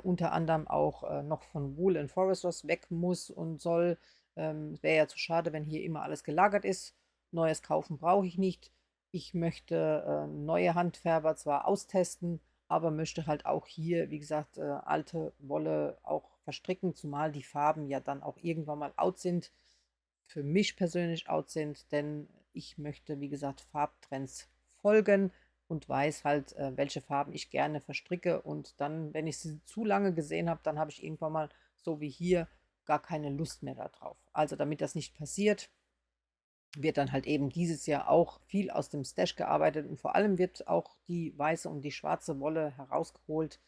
unter anderem auch noch von Wool and Forest, was weg muss und soll. Wäre ja zu schade, wenn hier immer alles gelagert ist. Neues kaufen brauche ich nicht. Ich möchte neue Handfärber zwar austesten, aber möchte halt auch hier, wie gesagt, alte Wolle auch verstricken, zumal die Farben ja dann auch irgendwann mal out sind. Für mich persönlich out sind, denn ich möchte, wie gesagt, Farbtrends folgen und weiß halt, welche Farben ich gerne verstricke. Und dann, wenn ich sie zu lange gesehen habe, dann habe ich irgendwann mal, so wie hier, gar keine Lust mehr darauf. Also damit das nicht passiert, wird dann halt eben dieses Jahr auch viel aus dem Stash gearbeitet und vor allem wird auch die weiße und die schwarze Wolle herausgeholt,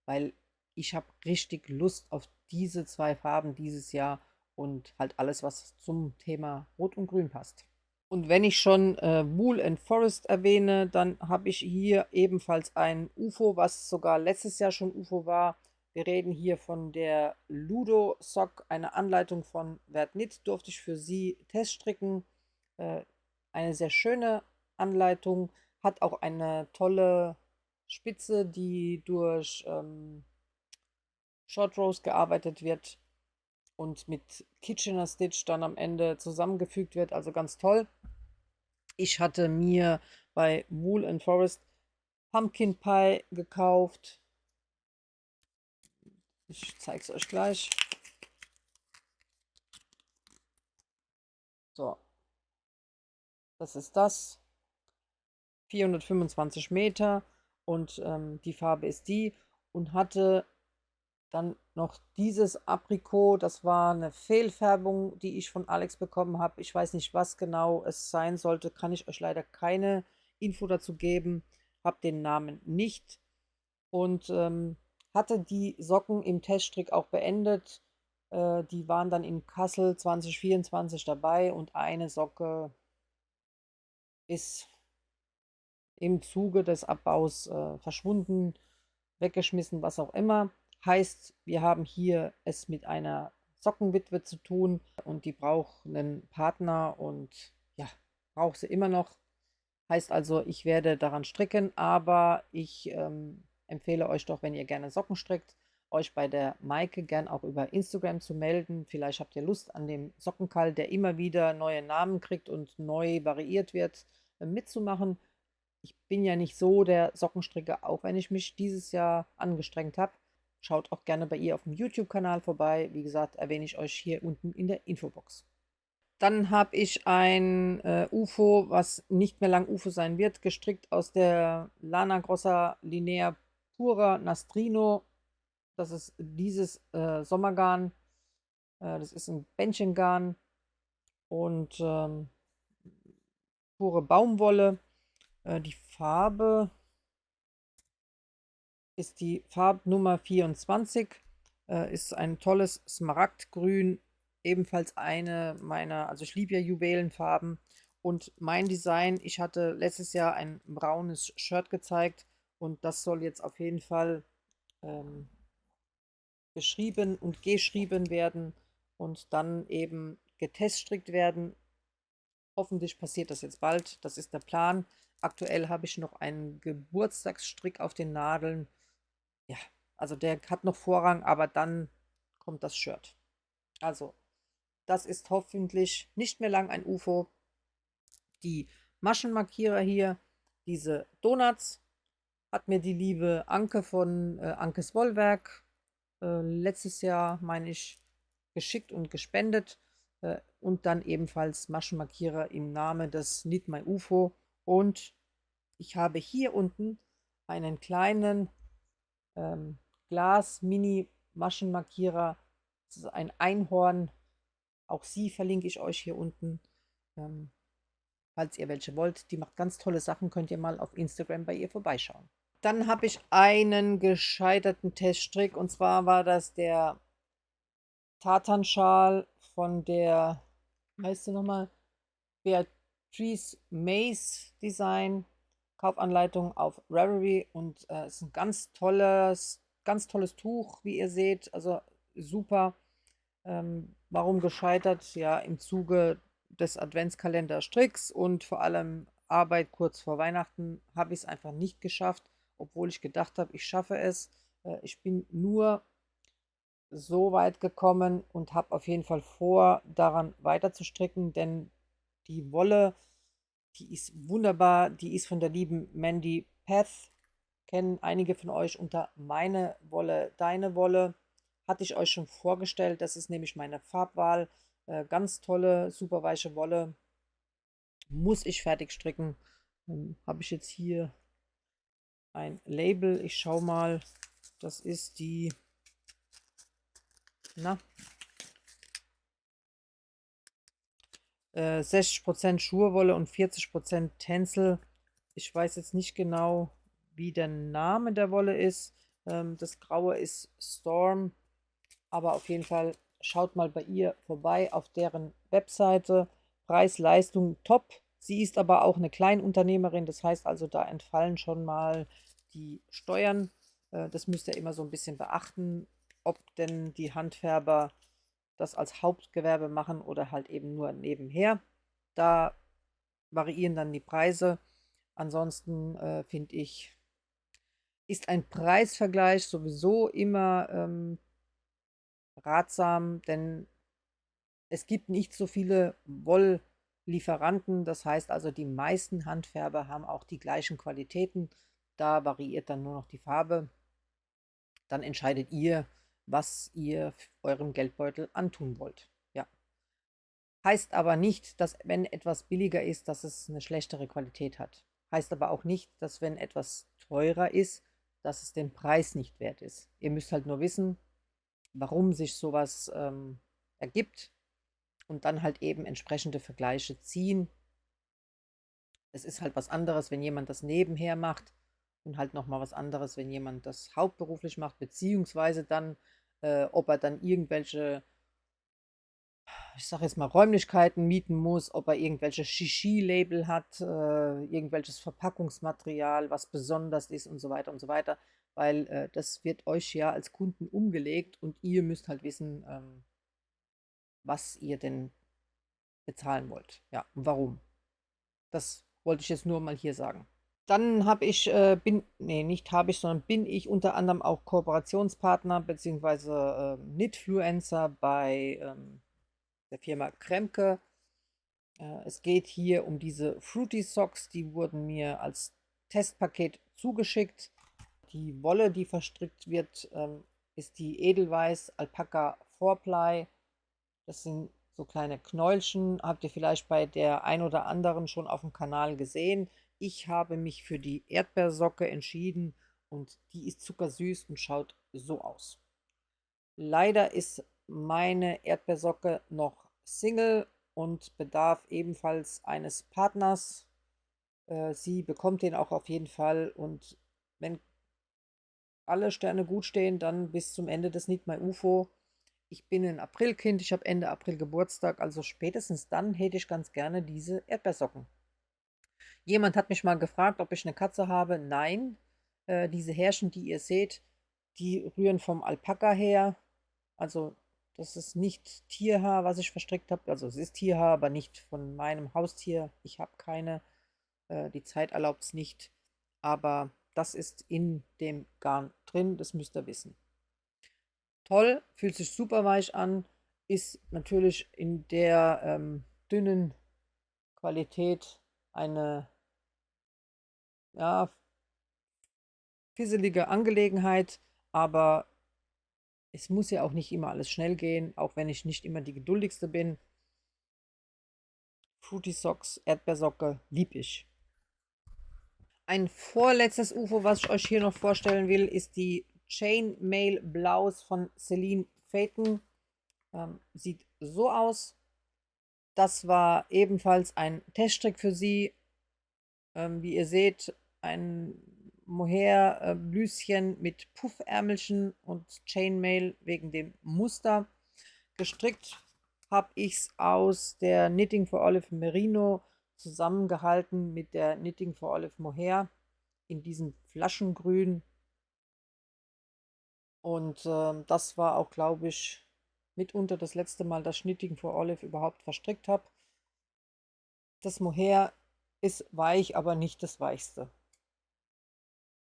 weil ich habe richtig Lust auf diese 2 Farben dieses Jahr und halt alles, was zum Thema Rot und Grün passt. Und wenn ich schon Wool and Forest erwähne, dann habe ich hier ebenfalls ein UFO, was sogar letztes Jahr schon UFO war. Wir reden hier von der Ludo Sock, eine Anleitung von Wertnit, durfte ich für sie teststricken. Äh, eine sehr schöne Anleitung, hat auch eine tolle Spitze, die durch Short Rows gearbeitet wird und mit Kitchener Stitch dann am Ende zusammengefügt wird, also ganz toll. Ich hatte mir bei Wool and Forest Pumpkin Pie gekauft. Ich zeige es euch gleich. So, das ist das. 425 Meter und die Farbe ist die. Und hatte dann noch dieses Aprikot, das war eine Fehlfärbung, die ich von Alex bekommen habe. Ich weiß nicht, was genau es sein sollte, kann ich euch leider keine Info dazu geben. Habe den Namen nicht und hatte die Socken im Teststrick auch beendet. Die waren dann in Kassel 2024 dabei und eine Socke ist im Zuge des Abbaus verschwunden, weggeschmissen, was auch immer. Heißt, wir haben hier es mit einer Sockenwitwe zu tun und die braucht einen Partner und ja, braucht sie immer noch. Heißt also, ich werde daran stricken, aber ich empfehle euch doch, wenn ihr gerne Socken strickt, euch bei der Maike gern auch über Instagram zu melden. Vielleicht habt ihr Lust an dem Sockenkall, der immer wieder neue Namen kriegt und neu variiert wird, mitzumachen. Ich bin ja nicht so der Sockenstricker, auch wenn ich mich dieses Jahr angestrengt habe. Schaut auch gerne bei ihr auf dem YouTube-Kanal vorbei. Wie gesagt, erwähne ich euch hier unten in der Infobox. Dann habe ich ein UFO, was nicht mehr lang UFO sein wird, gestrickt aus der Lana Grossa Linea Pura Nastrino. Das ist dieses Sommergarn. Das ist ein Bändchengarn und pure Baumwolle. Die Farbe ist die Farbnummer 24. Ist ein tolles Smaragdgrün, ebenfalls eine meiner, also ich liebe ja Juwelenfarben. Und mein Design, ich hatte letztes Jahr ein braunes Shirt gezeigt und das soll jetzt auf jeden Fall ähm, beschrieben und geschrieben werden und dann eben geteststrickt werden. Hoffentlich passiert das jetzt bald, das ist der Plan. Aktuell habe ich noch einen Geburtstagsstrick auf den Nadeln. Ja, also der hat noch Vorrang, aber dann kommt das Shirt. Also, das ist hoffentlich nicht mehr lang ein UFO. Die Maschenmarkierer hier, diese Donuts, hat mir die liebe Anke von Ankes Wollwerk letztes Jahr, meine ich, geschickt und gespendet. Und dann ebenfalls Maschenmarkierer im Namen des Knit My UFO. Und ich habe hier unten einen kleinen ähm, Glas-Mini-Maschenmarkierer. Das ist ein Einhorn. Auch sie verlinke ich euch hier unten. Ähm, falls ihr welche wollt. Die macht ganz tolle Sachen. Könnt ihr mal auf Instagram bei ihr vorbeischauen. Dann habe ich einen gescheiterten Teststrick. Und zwar war das der Tatanschal von der, wie heißt sie nochmal? Beatrice Mays Design. Kaufanleitung auf Ravelry und es ist ein ganz tolles Tuch, wie ihr seht. Also super. Warum gescheitert? Ja, im Zuge des Adventskalender-Stricks und vor allem Arbeit kurz vor Weihnachten habe ich es einfach nicht geschafft, obwohl ich gedacht habe, ich schaffe es. Ich bin nur so weit gekommen und habe auf jeden Fall vor, daran weiter zu stricken, denn die Wolle, die ist wunderbar. Die ist von der lieben Mandy Path. Kennen einige von euch unter meine Wolle, deine Wolle. Hatte ich euch schon vorgestellt. Das ist nämlich meine Farbwahl. Ganz tolle, super weiche Wolle. Muss ich fertig stricken. Habe ich jetzt hier ein Label. Ich schaue mal. Das ist die, na, 60% Schurwolle und 40% Tencel. Ich weiß jetzt nicht genau, wie der Name der Wolle ist. Das Graue ist Storm, aber auf jeden Fall schaut mal bei ihr vorbei auf deren Webseite. Preis-Leistung top. Sie ist aber auch eine Kleinunternehmerin, das heißt also, da entfallen schon mal die Steuern. Das müsst ihr immer so ein bisschen beachten, ob denn die Handfärber das als Hauptgewerbe machen oder halt eben nur nebenher. Da variieren dann die Preise. Ansonsten finde ich, ist ein Preisvergleich sowieso immer ratsam, denn es gibt nicht so viele Wolllieferanten. Das heißt also, die meisten Handfärber haben auch die gleichen Qualitäten. Da variiert dann nur noch die Farbe. Dann entscheidet ihr, was ihr eurem Geldbeutel antun wollt. Ja. Heißt aber nicht, dass wenn etwas billiger ist, dass es eine schlechtere Qualität hat. Heißt aber auch nicht, dass wenn etwas teurer ist, dass es den Preis nicht wert ist. Ihr müsst halt nur wissen, warum sich sowas ergibt und dann halt eben entsprechende Vergleiche ziehen. Es ist halt was anderes, wenn jemand das nebenher macht und halt nochmal was anderes, wenn jemand das hauptberuflich macht, beziehungsweise dann, ob er dann irgendwelche, ich sage jetzt mal, Räumlichkeiten mieten muss, ob er irgendwelche Shishi-Label hat, irgendwelches Verpackungsmaterial, was besonders ist und so weiter und so weiter, weil das wird euch ja als Kunden umgelegt und ihr müsst halt wissen, was ihr denn bezahlen wollt. Ja, und warum. Das wollte ich jetzt nur mal hier sagen. Dann habe ich, nee, nicht habe ich, sondern bin ich unter anderem auch Kooperationspartner bzw. Knitfluencer bei der Firma Kremke. Es geht hier um diese Fruity Socks, die wurden mir als Testpaket zugeschickt. Die Wolle, die verstrickt wird, ist die Edelweiß Alpaka 4-Ply. Das sind so kleine Knäulchen. Habt ihr vielleicht bei der ein oder anderen schon auf dem Kanal gesehen. Ich habe mich für die Erdbeersocke entschieden und die ist zuckersüß und schaut so aus. Leider ist meine Erdbeersocke noch Single und bedarf ebenfalls eines Partners. Sie bekommt den auch auf jeden Fall und wenn alle Sterne gut stehen, dann bis zum Ende des Need My UFO. Ich bin ein Aprilkind, ich habe Ende April Geburtstag, also spätestens dann hätte ich ganz gerne diese Erdbeersocken. Jemand hat mich mal gefragt, ob ich eine Katze habe. Nein, diese Härchen, die ihr seht, die rühren vom Alpaka her. Also das ist nicht Tierhaar, was ich verstrickt habe. Also es ist Tierhaar, aber nicht von meinem Haustier. Ich habe keine. Die Zeit erlaubt es nicht. Aber das ist in dem Garn drin, das müsst ihr wissen. Toll, fühlt sich super weich an, ist natürlich in der dünnen Qualität eine, ja, fisselige Angelegenheit, aber es muss ja auch nicht immer alles schnell gehen, auch wenn ich nicht immer die geduldigste bin. Fruity Socks, Erdbeersocke, lieb ich. Ein vorletztes UFO, was ich euch hier noch vorstellen will, ist die Chainmail Blouse von Celine Phaeton. Sieht so aus. Das war ebenfalls ein Teststrick für sie. Wie ihr seht, ein Mohair-Blüschen mit Puffärmelchen und Chainmail wegen dem Muster. Gestrickt habe ich es aus der Knitting for Olive Merino zusammengehalten mit der Knitting for Olive Mohair in diesem Flaschengrün. Und das war auch, glaube ich, mitunter das letzte Mal, dass ich Knitting for Olive überhaupt verstrickt habe. Das Mohair ist weich, aber nicht das weichste.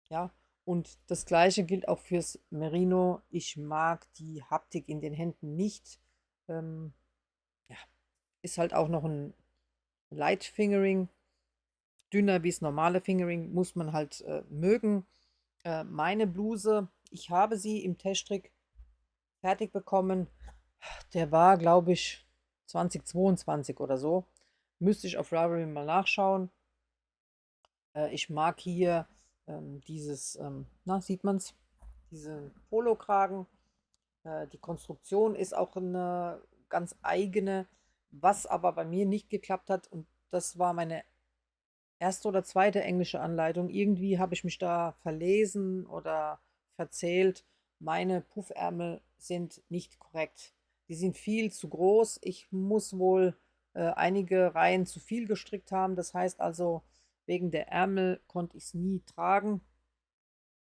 Ja, und das gleiche gilt auch fürs Merino. Ich mag die Haptik in den Händen nicht. Ähm, ja, ist halt auch noch ein Light Fingering. Dünner wie das normale Fingering muss man halt mögen. Meine Bluse, ich habe sie im Teststrick fertig bekommen. Der war, glaube ich, 2022 oder so. Müsste ich auf Ravelry mal nachschauen. Ich mag hier dieses, na, sieht man es, diese Polokragen. Die Konstruktion ist auch eine ganz eigene, was aber bei mir nicht geklappt hat. Und das war meine erste oder zweite englische Anleitung. Irgendwie habe ich mich da verlesen oder verzählt. Meine Puffärmel sind nicht korrekt. Die sind viel zu groß. Ich muss wohl einige Reihen zu viel gestrickt haben. Das heißt also, wegen der Ärmel konnte ich es nie tragen.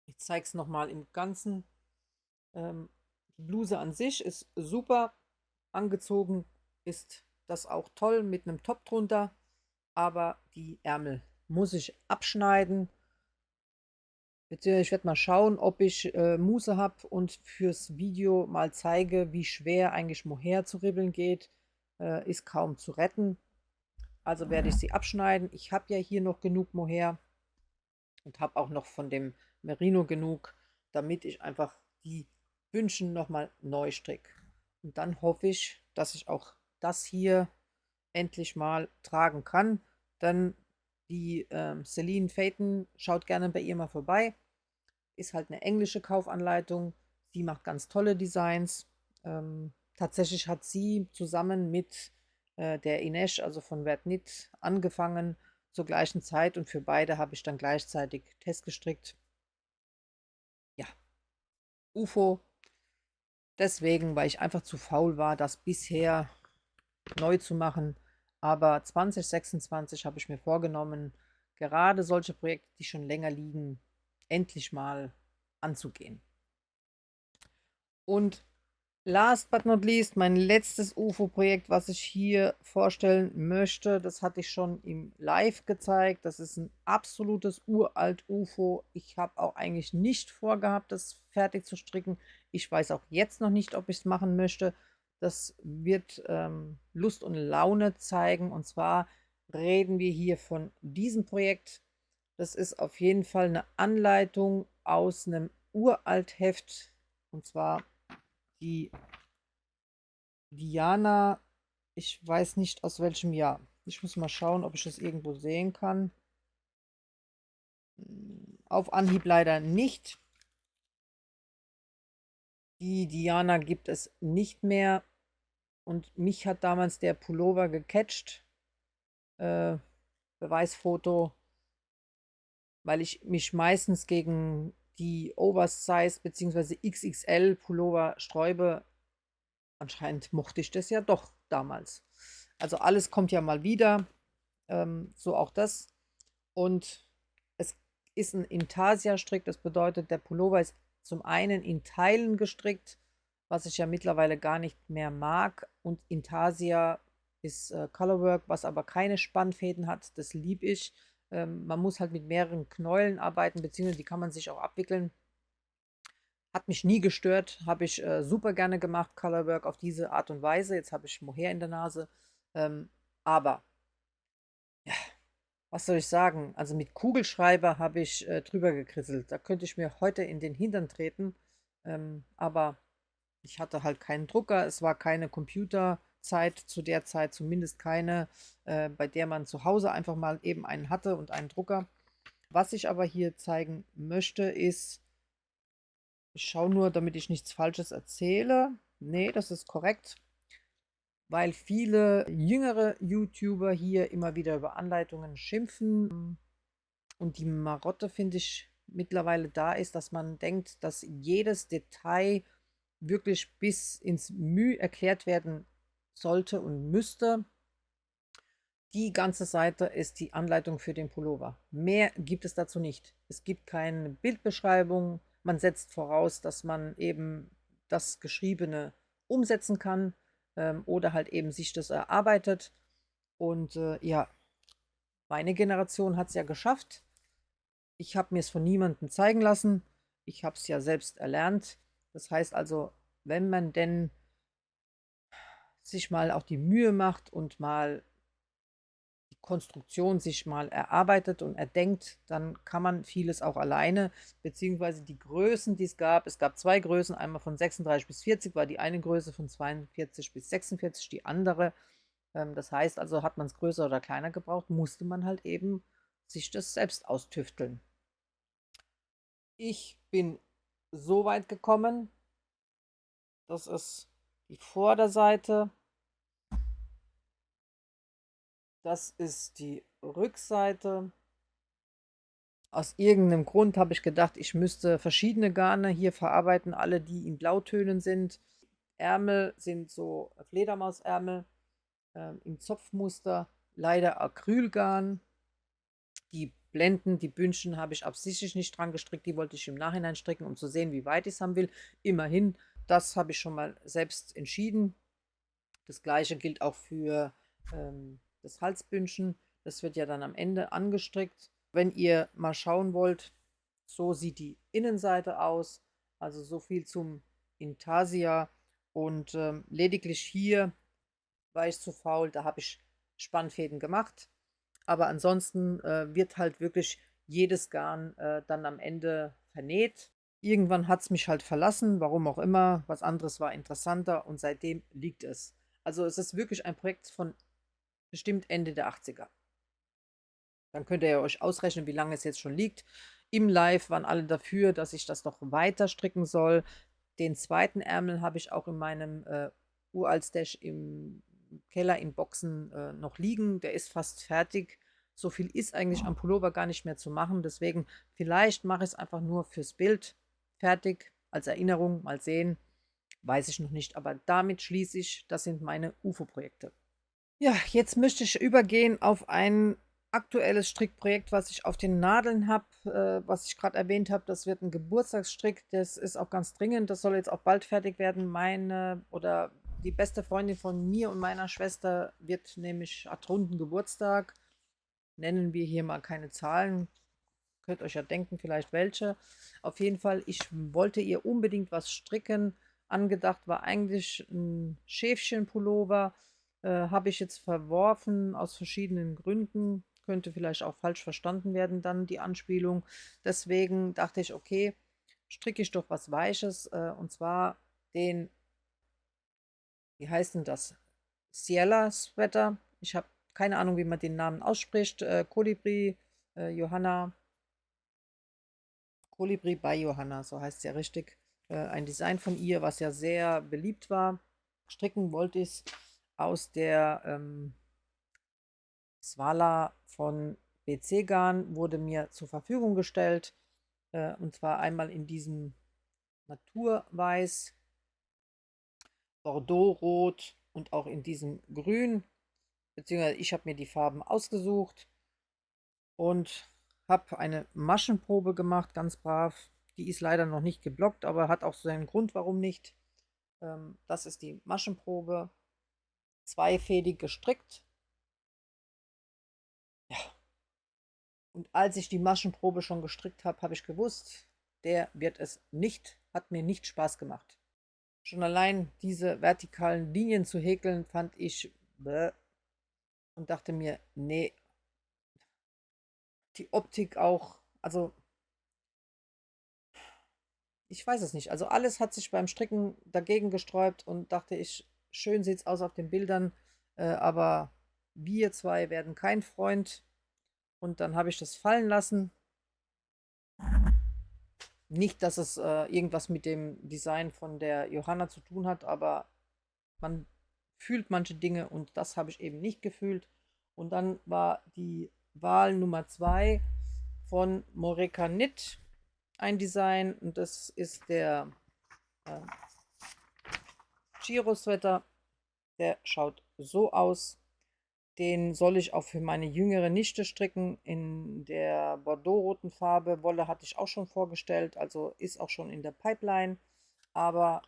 Ich zeige es nochmal im Ganzen. Die Bluse an sich ist super. Angezogen ist das auch toll mit einem Top drunter. Aber die Ärmel muss ich abschneiden. Beziehungsweise ich werde mal schauen, ob ich Muße habe und fürs Video mal zeige, wie schwer eigentlich Mohair zu ribbeln geht. Ist kaum zu retten. Also werde ich sie abschneiden. Ich habe ja hier noch genug Mohair und habe auch noch von dem Merino genug, damit ich einfach die Bündchen nochmal neu stricke. Und dann hoffe ich, dass ich auch das hier endlich mal tragen kann. Dann die Celine Phaeton, schaut gerne bei ihr mal vorbei. Ist halt eine englische Kaufanleitung. Sie macht ganz tolle Designs. Tatsächlich hat sie zusammen mit der Inesh, also von Red Knit, angefangen zur gleichen Zeit und für beide habe ich dann gleichzeitig Test gestrickt. Ja, UFO. Deswegen, weil ich einfach zu faul war, das bisher neu zu machen. Aber 2026 habe ich mir vorgenommen, gerade solche Projekte, die schon länger liegen, endlich mal anzugehen. Und last but not least, mein letztes UFO-Projekt, was ich hier vorstellen möchte, das hatte ich schon im Live gezeigt. Das ist ein absolutes uralt UFO. Ich habe auch eigentlich nicht vorgehabt, das fertig zu stricken. Ich weiß auch jetzt noch nicht, ob ich es machen möchte. Das wird Lust und Laune zeigen. Und zwar reden wir hier von diesem Projekt. Das ist auf jeden Fall eine Anleitung aus einem Uraltheft. Und zwar die Diana, ich weiß nicht aus welchem Jahr. Ich muss mal schauen, ob ich das irgendwo sehen kann. Auf Anhieb leider nicht. Die Diana gibt es nicht mehr. Und mich hat damals der Pullover gecatcht. Beweisfoto. Weil ich mich meistens gegen die Oversize bzw. XXL Pullover sträube. Anscheinend mochte ich das ja doch damals. Also alles kommt ja mal wieder. So auch das. Und es ist ein Intarsia-Strick. Das bedeutet, der Pullover ist zum einen in Teilen gestrickt, was ich ja mittlerweile gar nicht mehr mag. Und Intarsia ist Colorwork, was aber keine Spannfäden hat. Das liebe ich. Man muss halt mit mehreren Knäulen arbeiten, beziehungsweise die kann man sich auch abwickeln. Hat mich nie gestört, habe ich super gerne gemacht, Colorwork auf diese Art und Weise. Jetzt habe ich Mohair in der Nase. Aber, ja, was soll ich sagen? Also mit Kugelschreiber habe ich drüber gekrisselt. Da könnte ich mir heute in den Hintern treten. Aber ich hatte halt keinen Drucker. Es war keine Computerzeit zu der Zeit, zumindest keine, bei der man zu Hause einfach mal eben einen hatte und einen Drucker. Was ich aber hier zeigen möchte, ist, ich schaue nur, damit ich nichts Falsches erzähle. Nee, das ist korrekt. Weil viele jüngere YouTuber hier immer wieder über Anleitungen schimpfen. Und die Marotte, finde ich, mittlerweile da ist, dass man denkt, dass jedes Detail wirklich bis ins Mühe erklärt werden sollte und müsste. Die ganze Seite ist die Anleitung für den Pullover. Mehr gibt es dazu nicht. Es gibt keine Bildbeschreibung. Man setzt voraus, dass man eben das Geschriebene umsetzen kann oder halt eben sich das erarbeitet. Und ja, meine Generation hat es ja geschafft. Ich habe mir es von niemandem zeigen lassen. Ich habe es ja selbst erlernt. Das heißt also, wenn man denn sich mal auch die Mühe macht und mal die Konstruktion sich mal erarbeitet und erdenkt, dann kann man vieles auch alleine, beziehungsweise die Größen, die es gab zwei Größen, einmal von 36 bis 40 war die eine Größe, von 42 bis 46 die andere. Das heißt also, hat man es größer oder kleiner gebraucht, musste man halt eben sich das selbst austüfteln. Ich bin so weit gekommen, das ist die Vorderseite. Das ist die Rückseite. Aus irgendeinem Grund habe ich gedacht, ich müsste verschiedene Garne hier verarbeiten, alle die in Blautönen sind. Ärmel sind so Fledermausärmel. im Zopfmuster, leider Acrylgarn. Die Blenden, die Bündchen habe ich absichtlich nicht dran gestrickt, die wollte ich im Nachhinein stricken, um zu sehen, wie weit ich es haben will. Immerhin, das habe ich schon mal selbst entschieden. Das gleiche gilt auch für das Halsbündchen. Das wird ja dann am Ende angestrickt. Wenn ihr mal schauen wollt, so sieht die Innenseite aus. Also so viel zum Intarsia. Und lediglich hier war ich zu faul, da habe ich Spannfäden gemacht. Aber ansonsten wird halt wirklich jedes Garn dann am Ende vernäht. Irgendwann hat es mich halt verlassen, warum auch immer. Was anderes war interessanter und seitdem liegt es. Also es ist wirklich ein Projekt von bestimmt Ende der 80er. Dann könnt ihr ja euch ausrechnen, wie lange es jetzt schon liegt. Im Live waren alle dafür, dass ich das noch weiter stricken soll. Den zweiten Ärmel habe ich auch in meinem Uralt-Stash im Keller in Boxen noch liegen. Der ist fast fertig. So viel ist eigentlich am Pullover gar nicht mehr zu machen. Deswegen, vielleicht mache ich es einfach nur fürs Bild fertig, als Erinnerung. Mal sehen. Weiß ich noch nicht. Aber damit schließe ich, das sind meine UFO-Projekte. Ja, jetzt möchte ich übergehen auf ein aktuelles Strickprojekt, was ich auf den Nadeln habe, was ich gerade erwähnt habe. Das wird ein Geburtstagsstrick. Das ist auch ganz dringend. Das soll jetzt auch bald fertig werden. Meine oder die beste Freundin von mir und meiner Schwester wird nämlich hat runden Geburtstag. Nennen wir hier mal keine Zahlen. Könnt euch ja denken, vielleicht welche. Auf jeden Fall, ich wollte ihr unbedingt was stricken. Angedacht war eigentlich ein Schäfchenpullover. Habe ich jetzt verworfen aus verschiedenen Gründen. Könnte vielleicht auch falsch verstanden werden, dann die Anspielung. Deswegen dachte ich, okay, stricke ich doch was Weiches. Und zwar den, wie heißt denn das? Ciela Sweater. Ich habe keine Ahnung, wie man den Namen ausspricht. Kolibri, Johanna. Kolibri bei Johanna, so heißt es ja richtig. Ein Design von ihr, was ja sehr beliebt war. Stricken wollte ich es aus der Swala von BC Garn, wurde mir zur Verfügung gestellt. Und zwar einmal in diesem Naturweiß, Bordeaux-Rot und auch in diesem Grün. Beziehungsweise ich habe mir die Farben ausgesucht und habe eine Maschenprobe gemacht, ganz brav. Die ist leider noch nicht geblockt, aber hat auch seinen Grund, warum nicht. Das ist die Maschenprobe. Zweifädig gestrickt. Ja. Und als ich die Maschenprobe schon gestrickt habe, habe ich gewusst, der wird es nicht, hat mir nicht Spaß gemacht. Schon allein diese vertikalen Linien zu häkeln, fand ich bäh, und dachte mir, nee, die Optik auch, also ich weiß es nicht. Also alles hat sich beim Stricken dagegen gesträubt und dachte ich, schön sieht es aus auf den Bildern, aber wir zwei werden kein Freund. Und dann habe ich das fallen lassen. Nicht, dass es irgendwas mit dem Design von der Johanna zu tun hat, aber man fühlt manche Dinge und das habe ich eben nicht gefühlt. Und dann war die Wahl Nummer 2 von Moreka Knit ein Design und das ist der äh, Giro-Sweater. Der schaut so aus. Den soll ich auch für meine jüngere Nichte stricken in der Bordeaux-roten Farbe. Wolle hatte ich auch schon vorgestellt, also ist auch schon in der Pipeline. Aber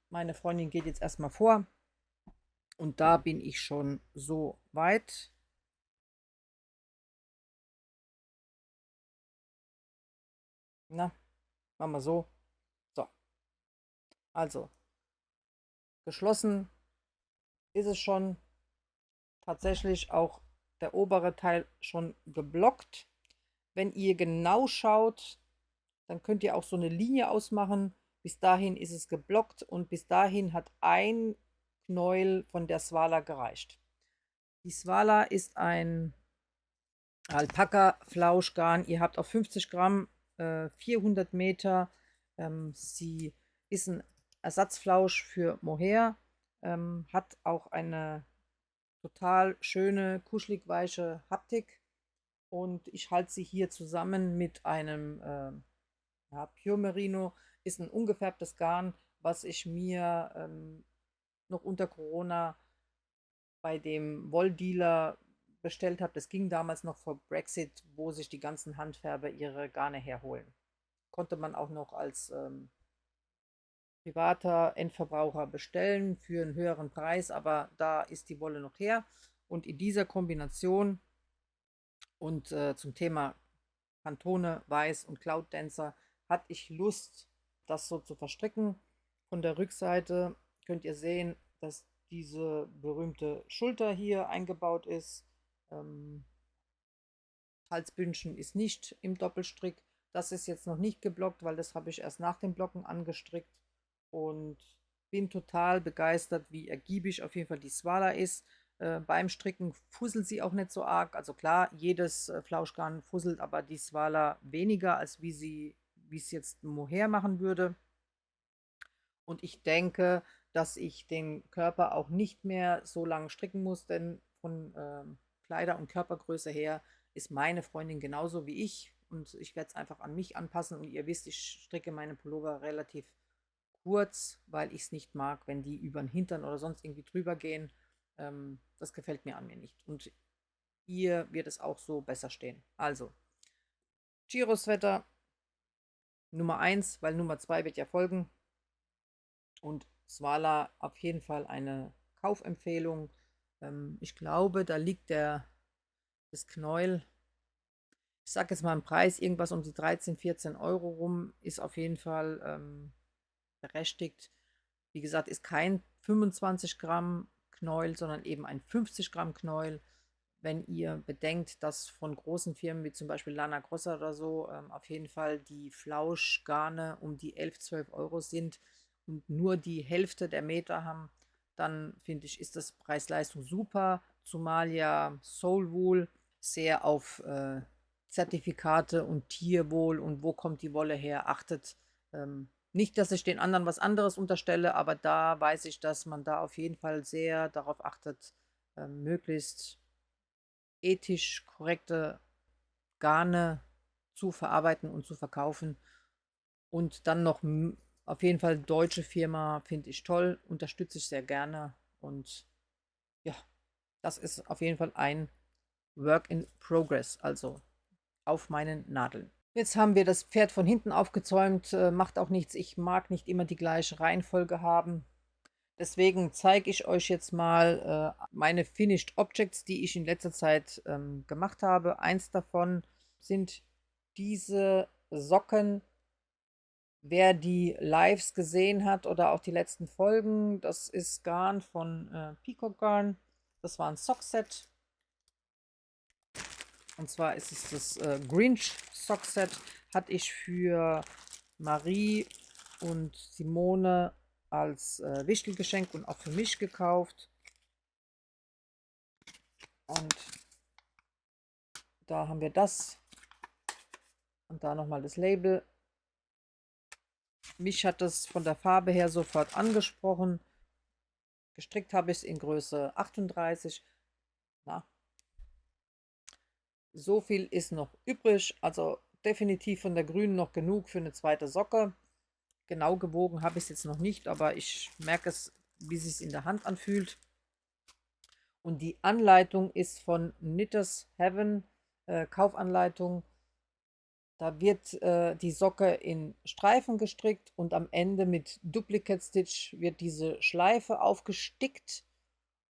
meine Freundin geht jetzt erstmal vor. Und da bin ich schon so weit. Na, machen wir so. So, also geschlossen ist es schon. Tatsächlich auch der obere Teil schon geblockt. Wenn ihr genau schaut, dann könnt ihr auch so eine Linie ausmachen. Bis dahin ist es geblockt und bis dahin hat ein Knäuel von der Swala gereicht. Die Swala ist ein Alpaka-Flauschgarn. Ihr habt auf 50 Gramm 400 Meter. Sie ist ein Ersatzflausch für Mohair. Hat auch eine total schöne, kuschelig weiche Haptik. Und ich halte sie hier zusammen mit einem ja, Pure Merino. Ist ein ungefärbtes Garn, was ich mir noch unter Corona bei dem Wolldealer bestellt habe. Das ging damals noch vor Brexit, wo sich die ganzen Handfärber ihre Garne herholen. Konnte man auch noch als privater Endverbraucher bestellen für einen höheren Preis, aber da ist die Wolle noch her. Und in dieser Kombination und zum Thema Pantone, Weiß und Cloud Dancer hatte ich Lust, das so zu verstricken. Von der Rückseite könnt ihr sehen, dass diese berühmte Schulter hier eingebaut ist. Ähm, Halsbündchen ist nicht im Doppelstrick. Das ist jetzt noch nicht geblockt, weil das habe ich erst nach dem Blocken angestrickt und bin total begeistert, wie ergiebig auf jeden Fall die Swala ist. Beim Stricken fusselt sie auch nicht so arg. Also klar, jedes Flauschgarn fusselt, aber die Swala weniger, als wie es jetzt ein Mohair machen würde. Und ich denke, dass ich den Körper auch nicht mehr so lang stricken muss, denn von Kleider- und Körpergröße her ist meine Freundin genauso wie ich. Und ich werde es einfach an mich anpassen. Und ihr wisst, ich stricke meine Pullover relativ kurz, weil ich es nicht mag, wenn die über den Hintern oder sonst irgendwie drüber gehen. Das gefällt mir an mir nicht. Und ihr wird es auch so besser stehen. Also, Giro-Sweater Nummer 1, weil Nummer 2 wird ja folgen. Und Swala auf jeden Fall eine Kaufempfehlung. Ich glaube, da liegt das Knäuel, ich sage jetzt mal im Preis, irgendwas um die 13, 14 Euro rum, ist auf jeden Fall berechtigt. Wie gesagt, ist kein 25 Gramm Knäuel, sondern eben ein 50 Gramm Knäuel. Wenn ihr bedenkt, dass von großen Firmen wie zum Beispiel Lana Grossa oder so auf jeden Fall die Flauschgarne um die 11, 12 Euro sind und nur die Hälfte der Meter haben, dann finde ich, ist das Preis-Leistung super, zumal ja Soulwool sehr auf Zertifikate und Tierwohl und wo kommt die Wolle her achtet. Nicht, dass ich den anderen was anderes unterstelle, aber da weiß ich, dass man da auf jeden Fall sehr darauf achtet, möglichst ethisch korrekte Garne zu verarbeiten und zu verkaufen. Und dann noch auf jeden Fall deutsche Firma, finde ich toll, unterstütze ich sehr gerne. Und ja, das ist auf jeden Fall ein Work in Progress, also auf meinen Nadeln. Jetzt haben wir das Pferd von hinten aufgezäumt, macht auch nichts. Ich mag nicht immer die gleiche Reihenfolge haben. Deswegen zeige ich euch jetzt mal meine Finished Objects, die ich in letzter Zeit gemacht habe. Eins davon sind diese Socken. Wer die Lives gesehen hat oder auch die letzten Folgen, das ist Garn von Peacock Garn. Das war ein Sockset. Und zwar ist es das Grinch Sockset. Hatte ich für Marie und Simone als Wichtelgeschenk und auch für mich gekauft. Und da haben wir das. Und da nochmal das Label. Mich hat das von der Farbe her sofort angesprochen. Gestrickt habe ich es in Größe 38. Na, so viel ist noch übrig. Also definitiv von der grünen noch genug für eine zweite Socke. Genau gewogen habe ich es jetzt noch nicht, aber ich merke es, wie es sich in der Hand anfühlt. Und die Anleitung ist von Knitters Heaven, Kaufanleitung. Da wird die Socke in Streifen gestrickt und am Ende mit Duplicate Stitch wird diese Schleife aufgestickt.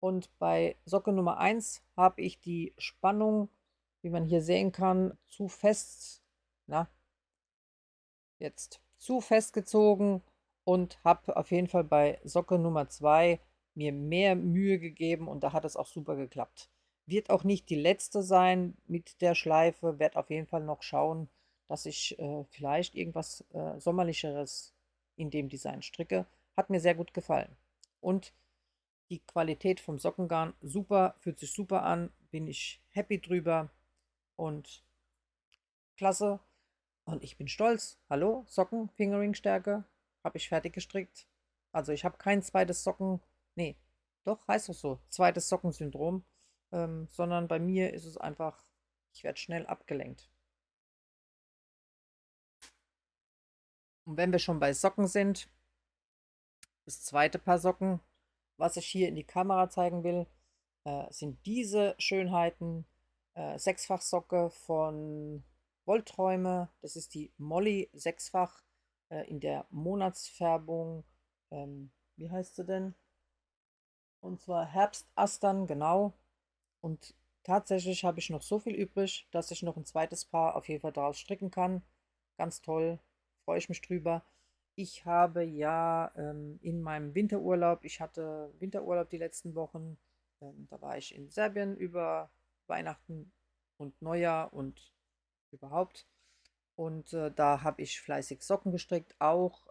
Und bei Socke Nummer 1 habe ich die Spannung, wie man hier sehen kann, zu fest, na, jetzt zu fest gezogen und habe auf jeden Fall bei Socke Nummer 2 mir mehr Mühe gegeben und da hat es auch super geklappt. Wird auch nicht die letzte sein mit der Schleife, werde auf jeden Fall noch schauen, dass ich vielleicht irgendwas Sommerlicheres in dem Design stricke. Hat mir sehr gut gefallen. Und die Qualität vom Sockengarn super, fühlt sich super an, bin ich happy drüber und klasse. Und ich bin stolz. Hallo, Socken, Fingering-Stärke, habe ich fertig gestrickt. Also ich habe kein zweites Socken, nee, doch, heißt es so, zweites Sockensyndrom, sondern bei mir ist es einfach, ich werde schnell abgelenkt. Und wenn wir schon bei Socken sind, das zweite Paar Socken, was ich hier in die Kamera zeigen will, sind diese Schönheiten. Sechsfach-Socke von Wollträume. Das ist die Molly sechsfach in der Monatsfärbung. Wie heißt sie denn? Und zwar Herbstastern, genau. Und tatsächlich habe ich noch so viel übrig, dass ich noch ein zweites Paar auf jeden Fall daraus stricken kann. Ganz toll, freue ich mich drüber. Ich habe ja in meinem Winterurlaub, ich hatte Winterurlaub die letzten Wochen, da war ich in Serbien über Weihnachten und Neujahr und überhaupt. Und da habe ich fleißig Socken gestrickt, auch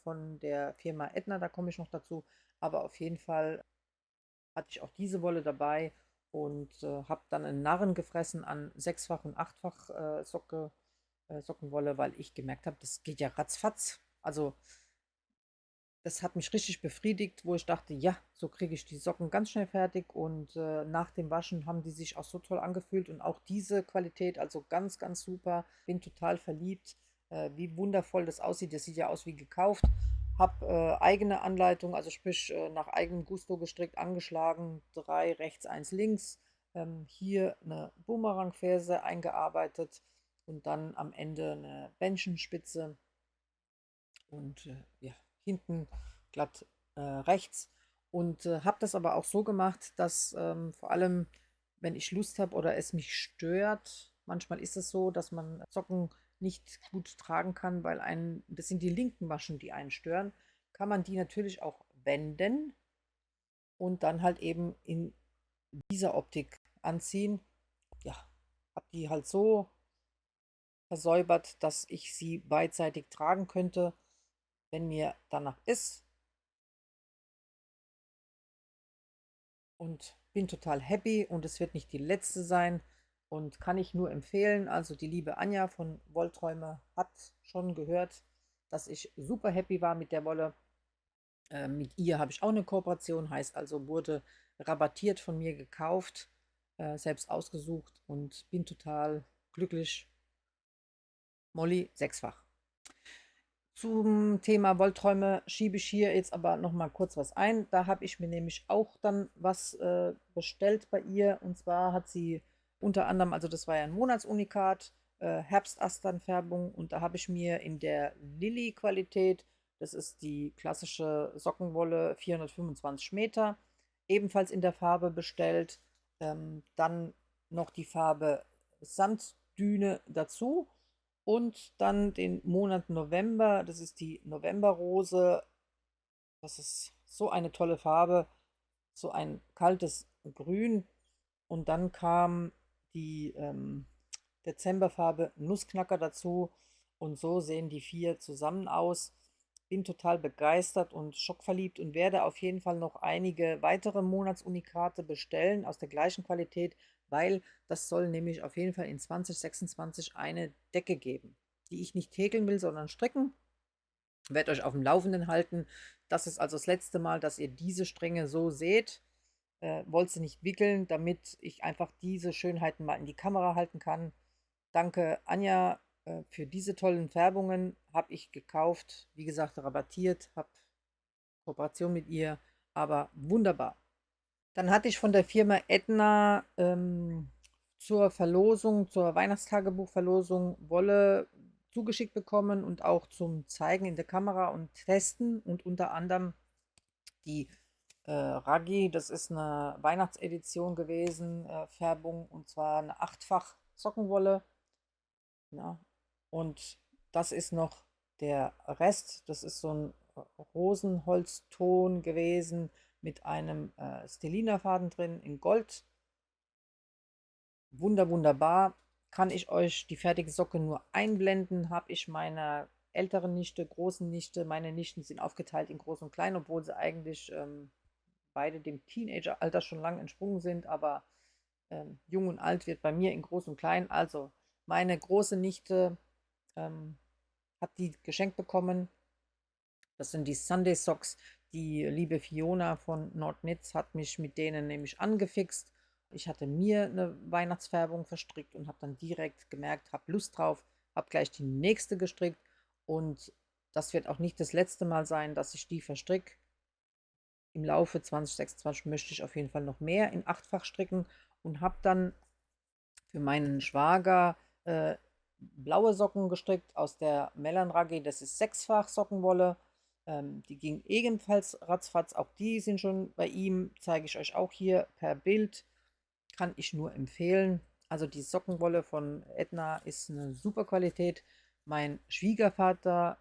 von der Firma Edna, da komme ich noch dazu. Aber auf jeden Fall hatte ich auch diese Wolle dabei und habe dann einen Narren gefressen an sechsfach und achtfach Sockenwolle, weil ich gemerkt habe, das geht ja ratzfatz. Also das hat mich richtig befriedigt, wo ich dachte, ja, so kriege ich die Socken ganz schnell fertig und nach dem Waschen haben die sich auch so toll angefühlt und auch diese Qualität, also ganz, ganz super. Bin total verliebt, wie wundervoll das aussieht. Das sieht ja aus wie gekauft. Habe eigene Anleitung, also sprich nach eigenem Gusto gestrickt, angeschlagen, 3 rechts, 1 links. Hier eine Boomerang-Ferse eingearbeitet und dann am Ende eine Bändchenspitze und ja, hinten glatt rechts. Und habe das aber auch so gemacht, dass vor allem, wenn ich Lust habe oder es mich stört, manchmal ist es so, dass man Socken nicht gut tragen kann, weil einen, das sind die linken Maschen, die einen stören, kann man die natürlich auch wenden und dann halt eben in dieser Optik anziehen. Ja, habe die halt so versäubert, dass ich sie beidseitig tragen könnte, wenn mir danach ist. Und bin total happy und es wird nicht die letzte sein und kann ich nur empfehlen. Also die liebe Anja von Wollträume hat schon gehört, dass ich super happy war mit der Wolle. Mit ihr habe ich auch eine Kooperation, heißt also wurde rabattiert von mir gekauft, selbst ausgesucht und bin total glücklich. Molly sechsfach. Zum Thema Wollträume schiebe ich hier jetzt aber noch mal kurz was ein. Da habe ich mir nämlich auch dann was bestellt bei ihr. Und zwar hat sie unter anderem, also das war ja ein Monatsunikat, Herbstasternfärbung. Und da habe ich mir in der Lilly-Qualität, das ist die klassische Sockenwolle, 425 Meter, ebenfalls in der Farbe bestellt. Dann noch die Farbe Sanddüne dazu. Und dann den Monat November, das ist die Novemberrose. Das ist so eine tolle Farbe, so ein kaltes Grün. Und dann kam die Dezemberfarbe Nussknacker dazu. Und so sehen die 4 zusammen aus. Bin total begeistert und schockverliebt und werde auf jeden Fall noch einige weitere Monatsunikate bestellen aus der gleichen Qualität, weil das soll nämlich auf jeden Fall in 2026 eine Decke geben, die ich nicht häkeln will, sondern stricken. Werde euch auf dem Laufenden halten. Das ist also das letzte Mal, dass ihr diese Stränge so seht. Wollte sie nicht wickeln, damit ich einfach diese Schönheiten mal in die Kamera halten kann. Danke Anja für diese tollen Färbungen. Habe ich gekauft, wie gesagt, rabattiert, habe Kooperation mit ihr, aber wunderbar. Dann hatte ich von der Firma Edna zur Verlosung, zur Weihnachtstagebuchverlosung Wolle zugeschickt bekommen und auch zum Zeigen in der Kamera und Testen und unter anderem die Raggi, das ist eine Weihnachtsedition gewesen, Färbung und zwar eine achtfach Sockenwolle. Ja. Und das ist noch der Rest, das ist so ein Rosenholzton gewesen mit einem Stellina-Faden drin in Gold. Wunderbar. Kann ich euch die fertige Socke nur einblenden, habe ich meiner älteren Nichte, großen Nichte, meine Nichten sind aufgeteilt in groß und klein, obwohl sie eigentlich beide dem Teenageralter schon lang entsprungen sind, aber jung und alt wird bei mir in groß und klein. Also meine große Nichte ähm, hat die geschenkt bekommen. Das sind die Sunday Socks. Die liebe Fiona von Nordnitz hat mich mit denen nämlich angefixt. Ich hatte mir eine Weihnachtsfärbung verstrickt und habe dann direkt gemerkt, habe Lust drauf, habe gleich die nächste gestrickt und das wird auch nicht das letzte Mal sein, dass ich die verstricke. im Laufe 2026 möchte ich auf jeden Fall noch mehr in 8-fach stricken und habe dann für meinen Schwager blaue Socken gestrickt aus der Melanraggi. Das ist 6-fach Sockenwolle. Die ging ebenfalls ratzfatz. Auch die sind schon bei ihm. Zeige ich euch auch hier per Bild. Kann ich nur empfehlen. Also die Sockenwolle von Edna ist eine super Qualität. Mein Schwiegervater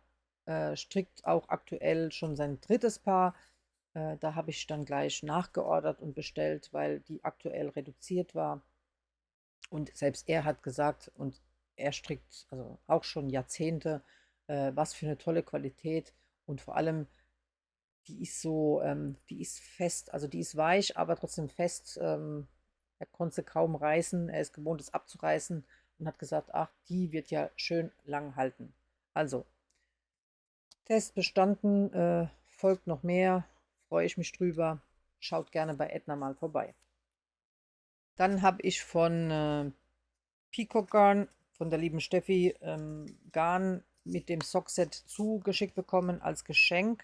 strickt auch aktuell schon sein 3. Paar. Da habe ich dann gleich nachgeordert und bestellt, weil die aktuell reduziert war. Und selbst er hat gesagt, und er strickt also auch schon Jahrzehnte, was für eine tolle Qualität. Und vor allem, die ist so, die ist fest, also die ist weich, aber trotzdem fest. Er konnte sie kaum reißen, er ist gewohnt, es abzureißen und hat gesagt, ach, die wird ja schön lang halten. Also, Test bestanden, folgt noch mehr, freue ich mich drüber. Schaut gerne bei Edna mal vorbei. Dann habe ich von Peacock Garn von der lieben Steffi Garn mit dem Sockset zugeschickt bekommen als Geschenk.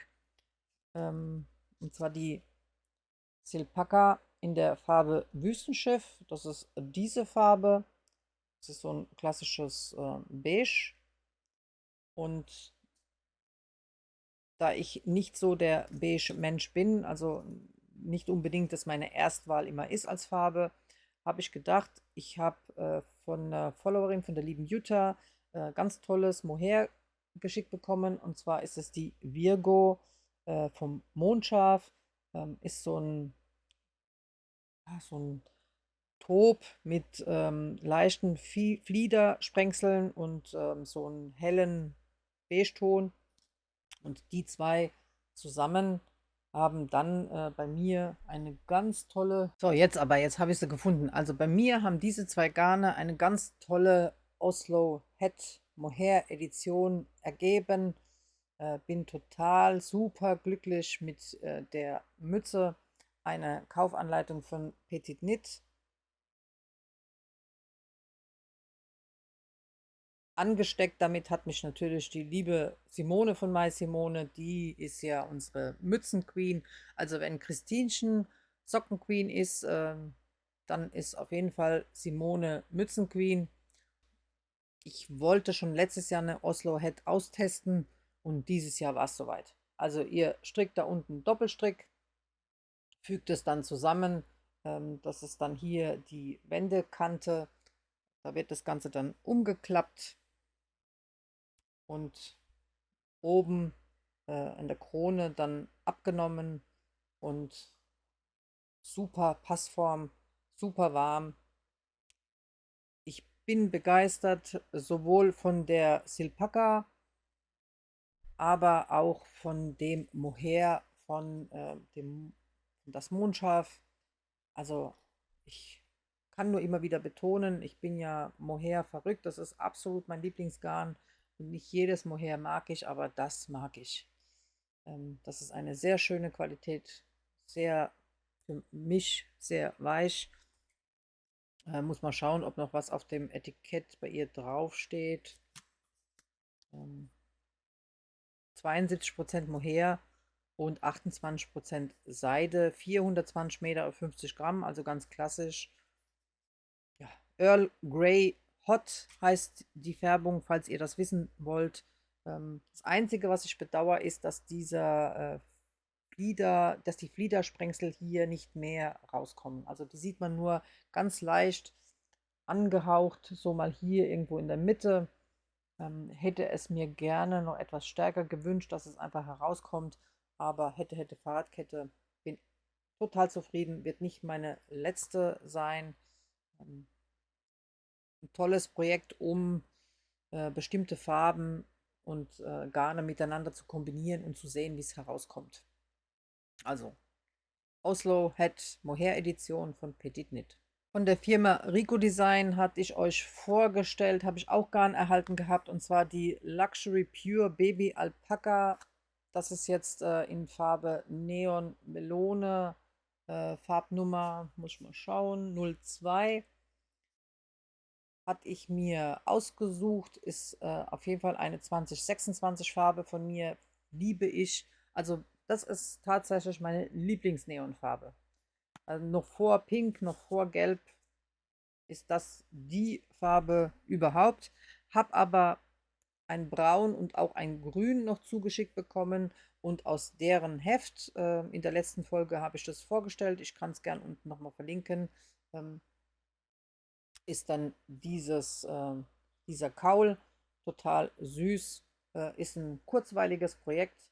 Und zwar die Silpaka in der Farbe Wüstenschiff. Das ist diese Farbe. Das ist so ein klassisches Beige. Und da ich nicht so der Beige-Mensch bin, also nicht unbedingt, dass meine Erstwahl immer ist als Farbe, habe ich gedacht, ich habe von einer Followerin, von der lieben Jutta, ganz tolles Mohair geschickt bekommen. Und zwar ist es die Virgo vom Mondschaf. Ist so ein Taub mit leichten Fliedersprengseln und so einen hellen Beige-Ton. Und die zwei zusammen haben dann bei mir eine ganz tolle. So, jetzt habe ich sie gefunden. Also bei mir haben diese zwei Garne eine ganz tolle Oslo Het Mohair Edition ergeben. Bin total super glücklich mit der Mütze. Eine Kaufanleitung von Petit Knit. Angesteckt damit hat mich natürlich die liebe Simone von My Simone, die ist ja unsere Mützenqueen. Also wenn Christinchen Sockenqueen ist, dann ist auf jeden Fall Simone Mützenqueen. Ich wollte schon letztes Jahr eine Oslo Head austesten und dieses Jahr war es soweit. Also ihr strickt da unten Doppelstrick, fügt es dann zusammen. Das ist dann hier die Wendekante. Da wird das Ganze dann umgeklappt und oben an der Krone dann abgenommen und super Passform, super warm. Ich bin begeistert sowohl von der Silpaka, aber auch von dem Mohair von das Mondschaf. Also ich kann nur immer wieder betonen, ich bin ja Mohair verrückt. Das ist absolut mein Lieblingsgarn. Und nicht jedes Mohair mag ich, aber das mag ich. Das ist eine sehr schöne Qualität, sehr für mich sehr weich. Muss mal schauen, ob noch was auf dem Etikett bei ihr draufsteht. 72% Mohair und 28% Seide, 420 Meter auf 50 Gramm, also ganz klassisch. Ja, Earl Grey Hot heißt die Färbung, falls ihr das wissen wollt. Das Einzige, was ich bedauere, ist, dass dass die Fliedersprengsel hier nicht mehr rauskommen. Also die sieht man nur ganz leicht angehaucht, so mal hier irgendwo in der Mitte. Hätte es mir gerne noch etwas stärker gewünscht, dass es einfach herauskommt, aber hätte Fahrradkette, bin total zufrieden, wird nicht meine letzte sein. Ein tolles Projekt, um bestimmte Farben und Garne miteinander zu kombinieren und zu sehen, wie es herauskommt. Also Oslo Het Mohair Edition von Petit Knit. Von der Firma Rico Design hatte ich euch vorgestellt, habe ich auch Garn erhalten gehabt, und zwar die Luxury Pure Baby Alpaca. Das ist jetzt in Farbe Neon Melone, Farbnummer, muss ich mal schauen, 02. Hatte ich mir ausgesucht, ist auf jeden Fall eine 2026 Farbe von mir, liebe ich. Also das ist tatsächlich meine Lieblingsneonfarbe. Also noch vor Pink, noch vor Gelb ist das die Farbe überhaupt. Hab aber ein Braun und auch ein Grün noch zugeschickt bekommen und aus deren Heft, in der letzten Folge habe ich das vorgestellt, ich kann es gern unten nochmal verlinken, ähm, ist dann dieser Kaul total süß, ist ein kurzweiliges Projekt,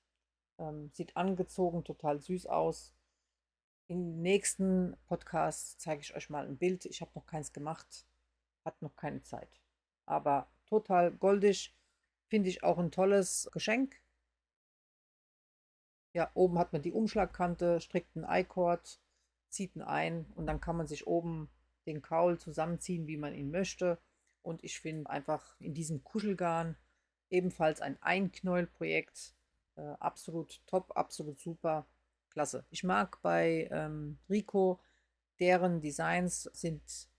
sieht angezogen, total süß aus. Im nächsten Podcast zeige ich euch mal ein Bild. Ich habe noch keins gemacht, hat noch keine Zeit. Aber total goldig, finde ich auch ein tolles Geschenk. Ja, oben hat man die Umschlagkante, strickt einen I-Cord, zieht ihn ein und dann kann man sich oben den Kaul zusammenziehen, wie man ihn möchte. Und ich finde einfach in diesem Kuschelgarn ebenfalls ein Einknäuelprojekt absolut top, absolut super, klasse. Ich mag bei Rico, deren Designs sind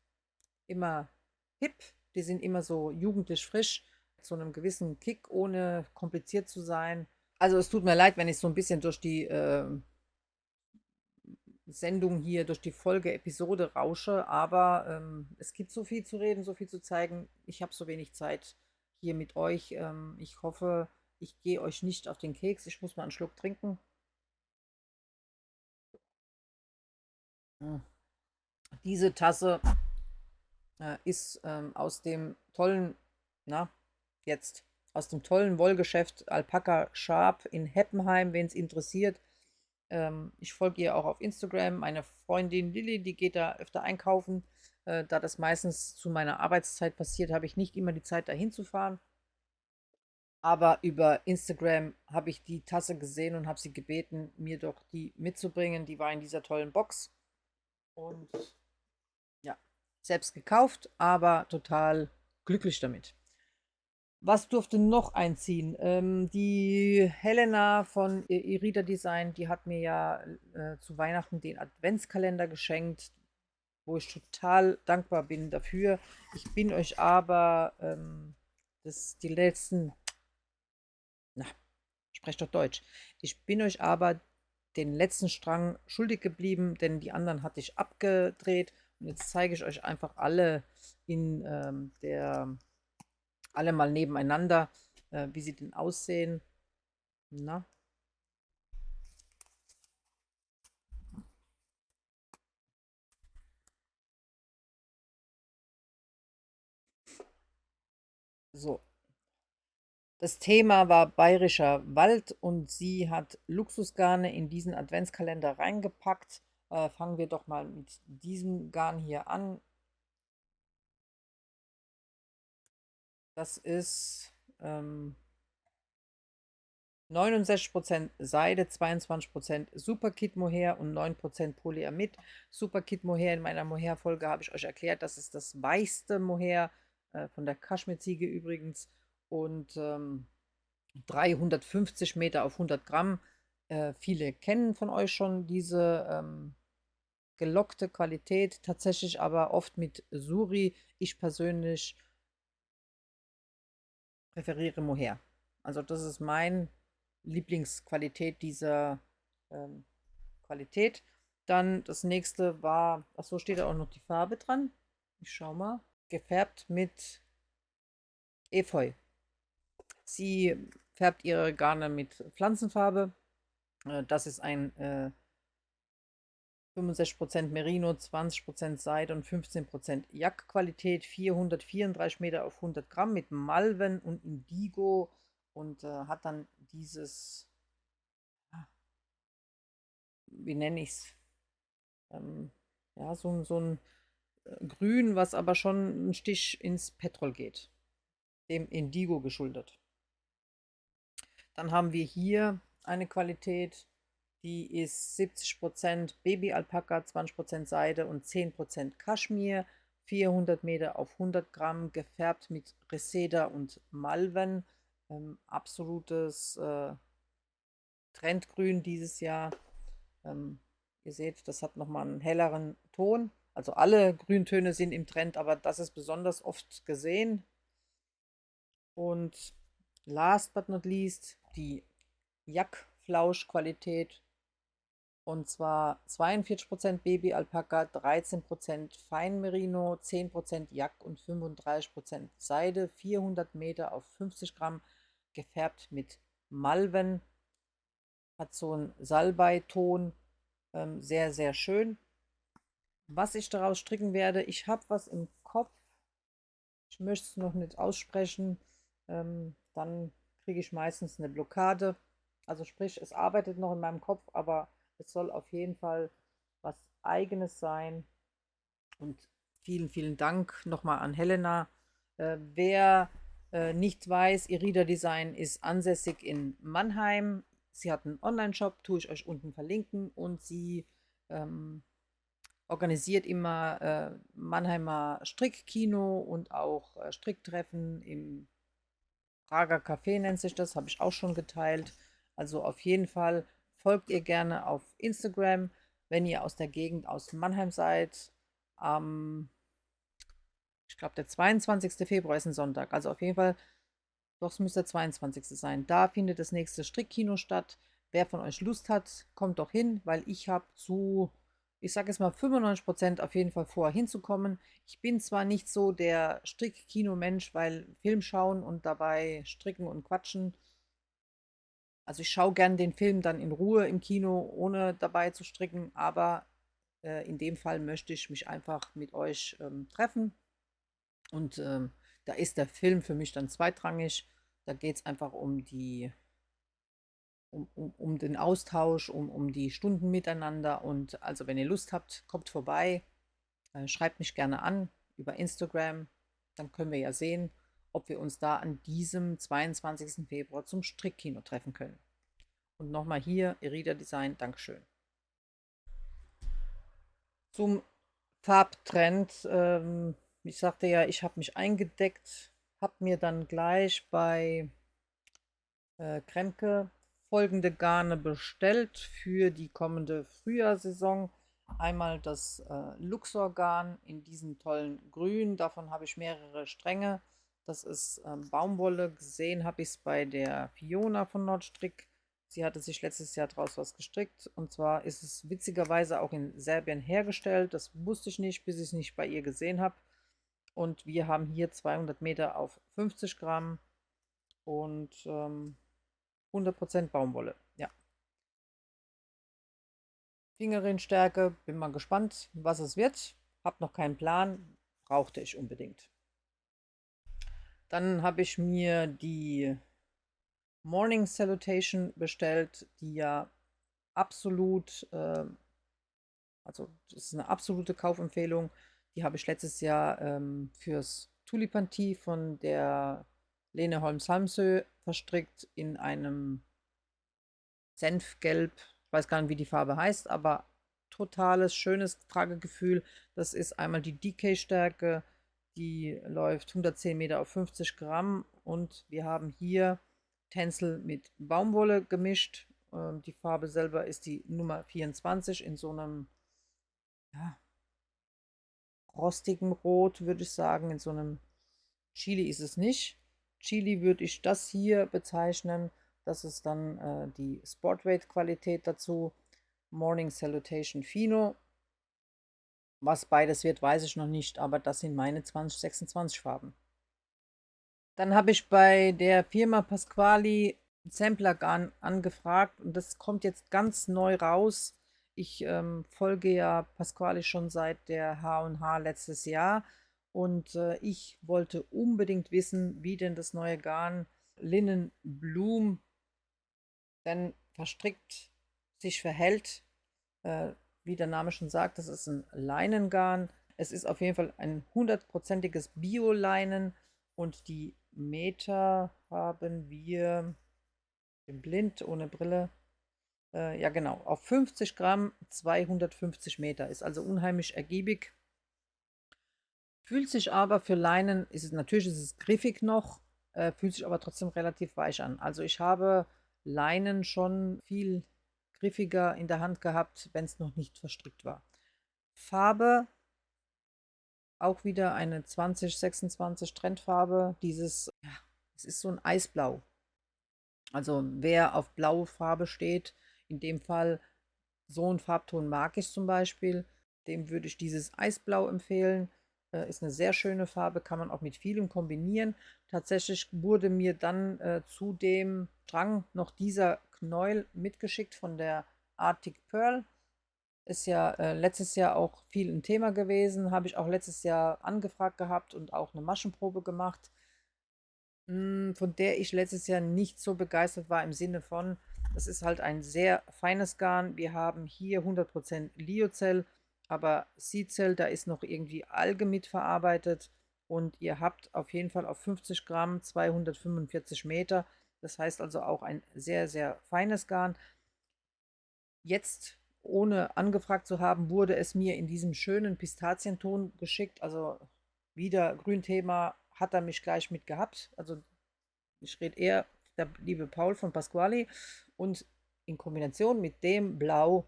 immer hip, die sind immer so jugendlich frisch, zu einem gewissen Kick, ohne kompliziert zu sein. Also es tut mir leid, wenn ich so ein bisschen durch die Sendung hier, durch die Folge-Episode rausche, aber es gibt so viel zu reden, so viel zu zeigen. Ich habe so wenig Zeit hier mit euch. Ich hoffe, ich gehe euch nicht auf den Keks. Ich muss mal einen Schluck trinken. Hm. Diese Tasse ist aus dem tollen, na, jetzt, aus dem tollen Wollgeschäft Alpaka Sharp in Heppenheim, wen es interessiert. Ich folge ihr auch auf Instagram. Meine Freundin Lilly, die geht da öfter einkaufen. Da das meistens zu meiner Arbeitszeit passiert, habe ich nicht immer die Zeit, dahin zu fahren. Aber über Instagram habe ich die Tasse gesehen und habe sie gebeten, mir doch die mitzubringen. Die war in dieser tollen Box. Und ja, selbst gekauft, aber total glücklich damit. Was durfte noch einziehen? Die Helena von Irida Design, die hat mir ja zu Weihnachten den Adventskalender geschenkt, wo ich total dankbar bin dafür. Ich bin euch aber die letzten, na, sprecht doch Deutsch. Ich bin euch aber den letzten Strang schuldig geblieben, denn die anderen hatte ich abgedreht. Und jetzt zeige ich euch einfach in alle mal nebeneinander, wie sie denn aussehen. Na? So. Das Thema war bayerischer Wald und sie hat Luxusgarne in diesen Adventskalender reingepackt. Fangen wir doch mal mit diesem Garn hier an. Das ist 69% Seide, 22% Superkit Mohair und 9% Polyamid. Superkit Mohair, in meiner Mohair-Folge habe ich euch erklärt, das ist das weichste Mohair, von der Kaschmirziege übrigens. Und 350 Meter auf 100 Gramm. Viele kennen von euch schon diese gelockte Qualität, tatsächlich aber oft mit Suri. Ich persönlich präferiere Mohair. Also das ist mein Lieblingsqualität dieser ähm, Qualität. Dann das nächste war, achso, steht da auch noch die Farbe dran. Ich schau mal. Gefärbt mit Efeu. Sie färbt ihre Garne mit Pflanzenfarbe. Das ist ein 65% Merino, 20% Seide und 15% Jackqualität, 434 Meter auf 100 Gramm mit Malven und Indigo und hat dann dieses, ah, wie nenne ich es, ja, so ein Grün, was aber schon ein Stich ins Petrol geht, dem Indigo geschuldet. Dann haben wir hier eine Qualität, die ist 70% Baby-Alpaka, 20% Seide und 10% Kaschmir. 400 Meter auf 100 Gramm, gefärbt mit Reseda und Malven. Absolutes Trendgrün dieses Jahr. Ihr seht, das hat nochmal einen helleren Ton. Also alle Grüntöne sind im Trend, aber das ist besonders oft gesehen. Und last but not least die Flauschqualität. Und zwar 42% Baby-Alpaka, 13% Feinmerino, 10% Jack und 35% Seide. 400 Meter auf 50 Gramm, gefärbt mit Malven. Hat so einen Salbeiton, sehr, sehr schön. Was ich daraus stricken werde, ich habe was im Kopf. Ich möchte es noch nicht aussprechen. Dann kriege ich meistens eine Blockade. Also sprich, es arbeitet noch in meinem Kopf, aber es soll auf jeden Fall was Eigenes sein. Und vielen, vielen Dank nochmal an Helena. Wer nicht weiß, Irida Design ist ansässig in Mannheim. Sie hat einen Online-Shop, tue ich euch unten verlinken. Und sie ähm, organisiert immer Mannheimer Strickkino und auch Stricktreffen im Prager Café nennt sich das, habe ich auch schon geteilt. Also auf jeden Fall folgt ihr gerne auf Instagram, wenn ihr aus der Gegend aus Mannheim seid. Ich glaube, der 22. Februar ist ein Sonntag. Also auf jeden Fall, doch, es müsste der 22. sein. Da findet das nächste Strickkino statt. Wer von euch Lust hat, kommt doch hin, weil ich habe zu, ich sage jetzt mal 95% auf jeden Fall vor, hinzukommen. Ich bin zwar nicht so der Strickkino-Mensch, weil Film schauen und dabei stricken und quatschen. Also ich schaue gern den Film dann in Ruhe im Kino, ohne dabei zu stricken, aber in dem Fall möchte ich mich einfach mit euch treffen. Und da ist der Film für mich dann zweitrangig. Da geht es einfach um den Austausch, um die Stunden miteinander. Und also wenn ihr Lust habt, kommt vorbei, schreibt mich gerne an über Instagram. Dann können wir ja sehen, ob wir uns da an diesem 22. Februar zum Strickkino treffen können. Und nochmal hier, Irida Design, Dankeschön. Zum Farbtrend, ich sagte ja, ich habe mich eingedeckt, habe mir dann gleich bei Kremke folgende Garne bestellt für die kommende Frühjahrsaison. Einmal das Luxor-Garn in diesem tollen Grün, davon habe ich mehrere Stränge. Das ist Baumwolle, gesehen habe ich es bei der Fiona von Nordstrick. Sie hatte sich letztes Jahr daraus was gestrickt, und zwar ist es witzigerweise auch in Serbien hergestellt. Das wusste ich nicht, bis ich es nicht bei ihr gesehen habe. Und wir haben hier 200 Meter auf 50 Gramm und 100% Baumwolle. Ja. Fingerringstärke, bin mal gespannt, was es wird. Hab noch keinen Plan, brauchte ich unbedingt. Dann habe ich mir die Morning Salutation bestellt, die ja absolut, also das ist eine absolute Kaufempfehlung. Die habe ich letztes Jahr fürs Tulipan-Tee von der Lene Holm-Salmsö verstrickt in einem Senfgelb. Ich weiß gar nicht, wie die Farbe heißt, aber totales, schönes Tragegefühl. Das ist einmal die DK-Stärke, die läuft 110 Meter auf 50 Gramm, und wir haben hier Tencel mit Baumwolle gemischt. Die Farbe selber ist die Nummer 24 in so einem, ja, rostigen Rot, würde ich sagen. In so einem Chili ist es nicht. Chili würde ich das hier bezeichnen. Das ist dann die Sportweight-Qualität dazu. Morning Salutation Fino. Was beides wird, weiß ich noch nicht, aber das sind meine 2026 Farben. Dann habe ich bei der Firma Pasquali Samplergarn angefragt, und das kommt jetzt ganz neu raus. Ich folge ja Pasquali schon seit der H&H letztes Jahr, und ich wollte unbedingt wissen, wie denn das neue Garn Linen Bloom denn verstrickt sich verhält. Äh, Wie der Name schon sagt, das ist ein Leinengarn. Es ist auf jeden Fall ein 100%iges Bio-Leinen, und die Meter haben wir, bin blind, ohne Brille, ja genau, auf 50 Gramm 250 Meter, ist also unheimlich ergiebig. Fühlt sich aber für Leinen, natürlich ist es griffig noch, fühlt sich aber trotzdem relativ weich an. Also ich habe Leinen schon viel griffiger in der Hand gehabt, wenn es noch nicht verstrickt war. Farbe, auch wieder eine 2026 Trendfarbe. Dieses, ja, es ist so ein Eisblau. Also wer auf blaue Farbe steht, in dem Fall so einen Farbton mag ich zum Beispiel, dem würde ich dieses Eisblau empfehlen. Ist eine sehr schöne Farbe, kann man auch mit vielem kombinieren. Tatsächlich wurde mir dann zu dem Strang noch dieser Knäuel mitgeschickt von der Arctic Pearl. Ist ja letztes Jahr auch viel ein Thema gewesen, habe ich auch letztes Jahr angefragt gehabt und auch eine Maschenprobe gemacht, von der ich letztes Jahr nicht so begeistert war im Sinne von, das ist halt ein sehr feines Garn. Wir haben hier 100% Lyocell, aber Seacell, da ist noch irgendwie Alge mitverarbeitet und ihr habt auf jeden Fall auf 50 Gramm 245 Meter. Das heißt also auch ein sehr, sehr feines Garn. Jetzt, ohne angefragt zu haben, wurde es mir in diesem schönen Pistazienton geschickt. Also wieder Grünthema hat er mich gleich mit gehabt. Also ich rede eher der liebe Paul von Pasquali. Und in Kombination mit dem Blau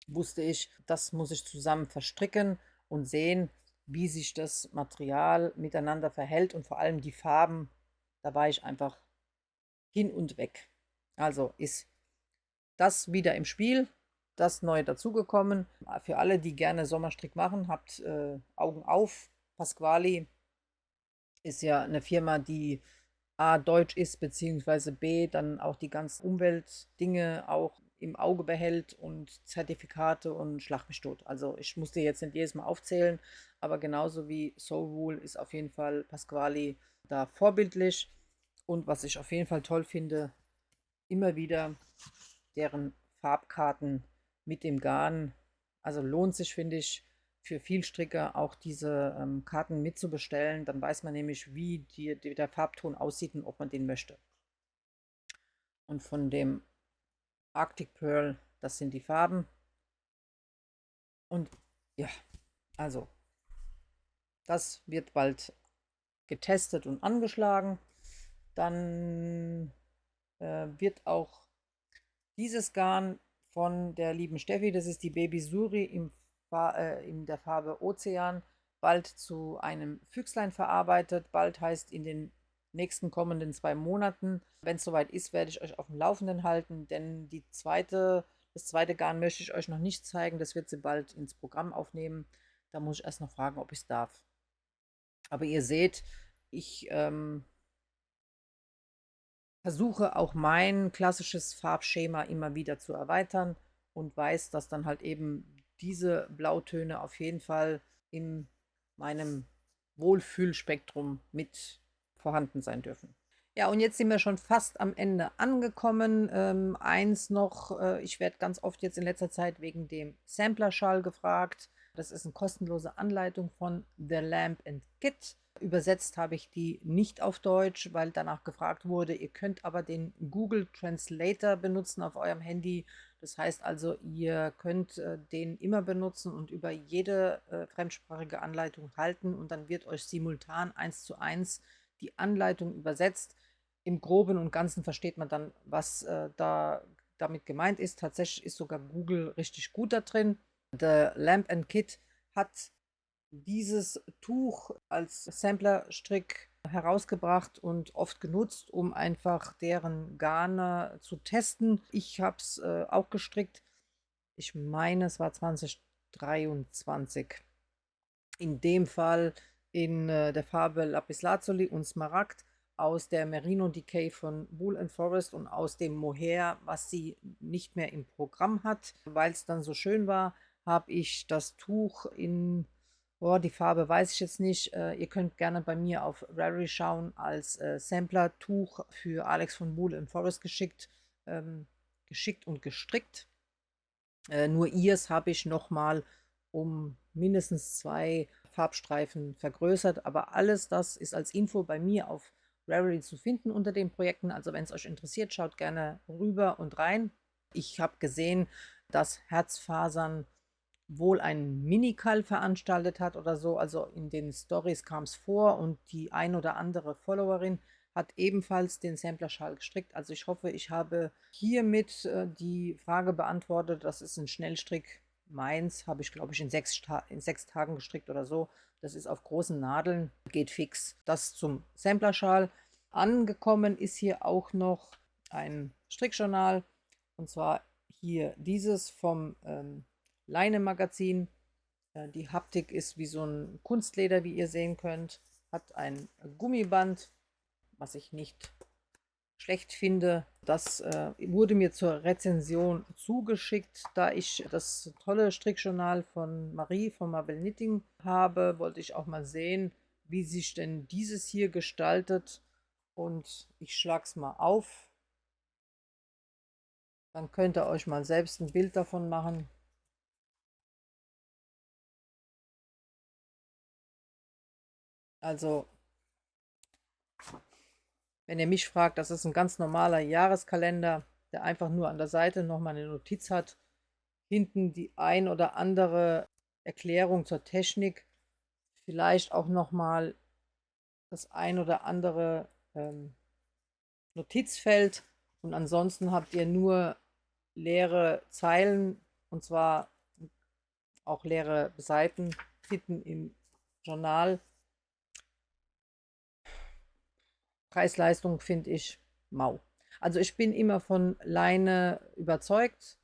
wusste ich, das muss ich zusammen verstricken und sehen, wie sich das Material miteinander verhält und vor allem die Farben. Da war ich einfach hin und weg. Also ist das wieder im Spiel, das neu dazugekommen. Für alle, die gerne Sommerstrick machen, habt Augen auf. Pasquali ist ja eine Firma, die A deutsch ist, beziehungsweise B dann auch die ganzen Umweltdinge auch im Auge behält und Zertifikate und schlag mich tot. Also ich muss dir jetzt nicht jedes Mal aufzählen, aber genauso wie Soulwool ist auf jeden Fall Pasquali da vorbildlich. Und was ich auf jeden Fall toll finde, immer wieder deren Farbkarten mit dem Garn. Also lohnt sich, finde ich, für Vielstricker auch diese Karten mitzubestellen. Dann weiß man nämlich, wie der Farbton aussieht und ob man den möchte. Und von dem Arctic Pearl, das sind die Farben. Und ja, also das wird bald getestet und angeschlagen. Dann wird auch dieses Garn von der lieben Steffi, das ist die Baby Suri in der Farbe Ozean, bald zu einem Füchslein verarbeitet. Bald heißt in den nächsten kommenden 2 Monaten. Wenn es soweit ist, werde ich euch auf dem Laufenden halten, denn das zweite Garn möchte ich euch noch nicht zeigen. Das wird sie bald ins Programm aufnehmen. Da muss ich erst noch fragen, ob ich es darf. Aber ihr seht, ich versuche auch mein klassisches Farbschema immer wieder zu erweitern und weiß, dass dann halt eben diese Blautöne auf jeden Fall in meinem Wohlfühlspektrum mit vorhanden sein dürfen. Ja, und jetzt sind wir schon fast am Ende angekommen. Eins noch, ich werde ganz oft jetzt in letzter Zeit wegen dem Samplerschal gefragt. Das ist eine kostenlose Anleitung von The Lamp and Kit. Übersetzt habe ich die nicht auf Deutsch, weil danach gefragt wurde. Ihr könnt aber den Google Translator benutzen auf eurem Handy. Das heißt also, ihr könnt den immer benutzen und über jede fremdsprachige Anleitung halten und dann wird euch simultan 1:1 die Anleitung übersetzt. Im Groben und Ganzen versteht man dann, was damit gemeint ist. Tatsächlich ist sogar Google richtig gut da drin. The Lamp and Kit hat dieses Tuch als Samplerstrick herausgebracht und oft genutzt, um einfach deren Garne zu testen. Ich habe es auch gestrickt. Ich meine, es war 2023. In dem Fall in der Farbe Lapislazuli und Smaragd aus der Merino Decay von Wool and Forest und aus dem Mohair, was sie nicht mehr im Programm hat. Weil es dann so schön war, habe ich das Tuch in, die Farbe weiß ich jetzt nicht. Ihr könnt gerne bei mir auf Ravelry schauen, als Sampler-Tuch für Alex von Wool and Forest geschickt und gestrickt. Nur ihrs habe ich nochmal um mindestens 2 Farbstreifen vergrößert, aber alles das ist als Info bei mir auf Ravelry zu finden unter den Projekten. Also wenn es euch interessiert, schaut gerne rüber und rein. Ich habe gesehen, dass Herzfasern wohl einen Minikall veranstaltet hat oder so. Also in den Stories kam es vor und die ein oder andere Followerin hat ebenfalls den Samplerschal gestrickt. Also ich hoffe, ich habe hiermit die Frage beantwortet. Das ist ein Schnellstrick. Meins habe ich, glaube ich, in 6 Tagen gestrickt oder so. Das ist auf großen Nadeln, geht fix. Das zum Samplerschal. Angekommen ist hier auch noch ein Strickjournal, und zwar hier dieses vom Leine Magazin. Die Haptik ist wie so ein Kunstleder, wie ihr sehen könnt, hat ein Gummiband, was ich nicht schlecht finde. Das wurde mir zur Rezension zugeschickt. Da ich das tolle Strickjournal von Marie von Marvel Knitting habe, wollte ich auch mal sehen, wie sich denn dieses hier gestaltet. Und ich schlage es mal auf. Dann könnt ihr euch mal selbst ein Bild davon machen. Also, wenn ihr mich fragt, das ist ein ganz normaler Jahreskalender, der einfach nur an der Seite nochmal eine Notiz hat. Hinten die ein oder andere Erklärung zur Technik. Vielleicht auch nochmal das ein oder andere Notizfeld. Und ansonsten habt ihr nur leere Zeilen, und zwar auch leere Seiten hinten im Journal. Preis-Leistung finde ich mau. Also ich bin immer von Leine überzeugt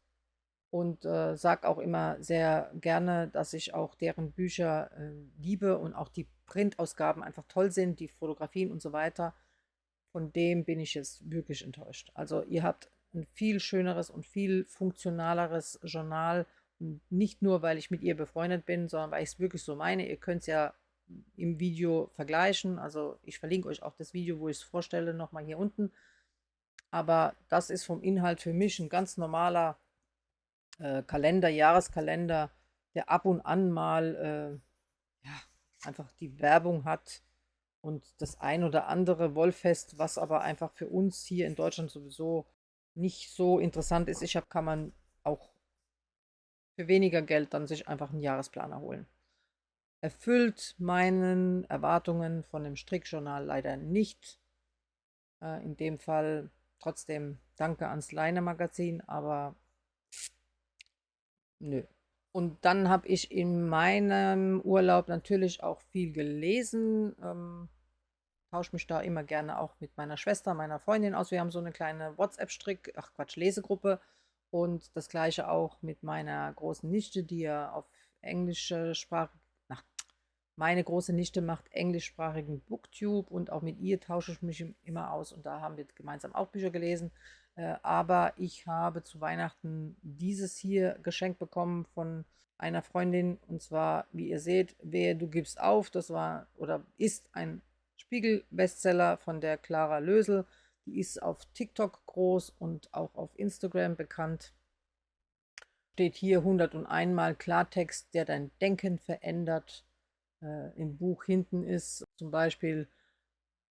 und sage auch immer sehr gerne, dass ich auch deren Bücher liebe und auch die Printausgaben einfach toll sind, die Fotografien und so weiter. Von dem bin ich jetzt wirklich enttäuscht. Also ihr habt ein viel schöneres und viel funktionaleres Journal. Und nicht nur, weil ich mit ihr befreundet bin, sondern weil ich es wirklich so meine. Ihr könnt es ja im Video vergleichen. Also ich verlinke euch auch das Video, wo ich es vorstelle, nochmal hier unten. Aber das ist vom Inhalt für mich ein ganz normaler Kalender, Jahreskalender, der ab und an mal ja, einfach die Werbung hat und das ein oder andere Wollfest, was aber einfach für uns hier in Deutschland sowieso nicht so interessant ist. Kann man auch für weniger Geld dann sich einfach einen Jahresplaner holen. Erfüllt meinen Erwartungen von dem Strickjournal leider nicht. In dem Fall trotzdem danke ans Leine Magazin, aber nö. Und dann habe ich in meinem Urlaub natürlich auch viel gelesen. Tausche mich da immer gerne auch mit meiner Schwester, meiner Freundin aus. Wir haben so eine kleine WhatsApp-Strick, ach Quatsch, Lesegruppe. Und das gleiche auch mit meiner großen Nichte, die ja auf englische Sprache, ach, meine große Nichte macht englischsprachigen Booktube und auch mit ihr tausche ich mich immer aus und da haben wir gemeinsam auch Bücher gelesen. Aber ich habe zu Weihnachten dieses hier geschenkt bekommen von einer Freundin, und zwar, wie ihr seht, Wehe, du gibst auf. Das war oder ist ein Spiegel-Bestseller von der Clara Lösel. Die ist auf TikTok groß und auch auf Instagram bekannt. Steht hier 101 Mal Klartext, der dein Denken verändert. Im Buch hinten ist zum Beispiel: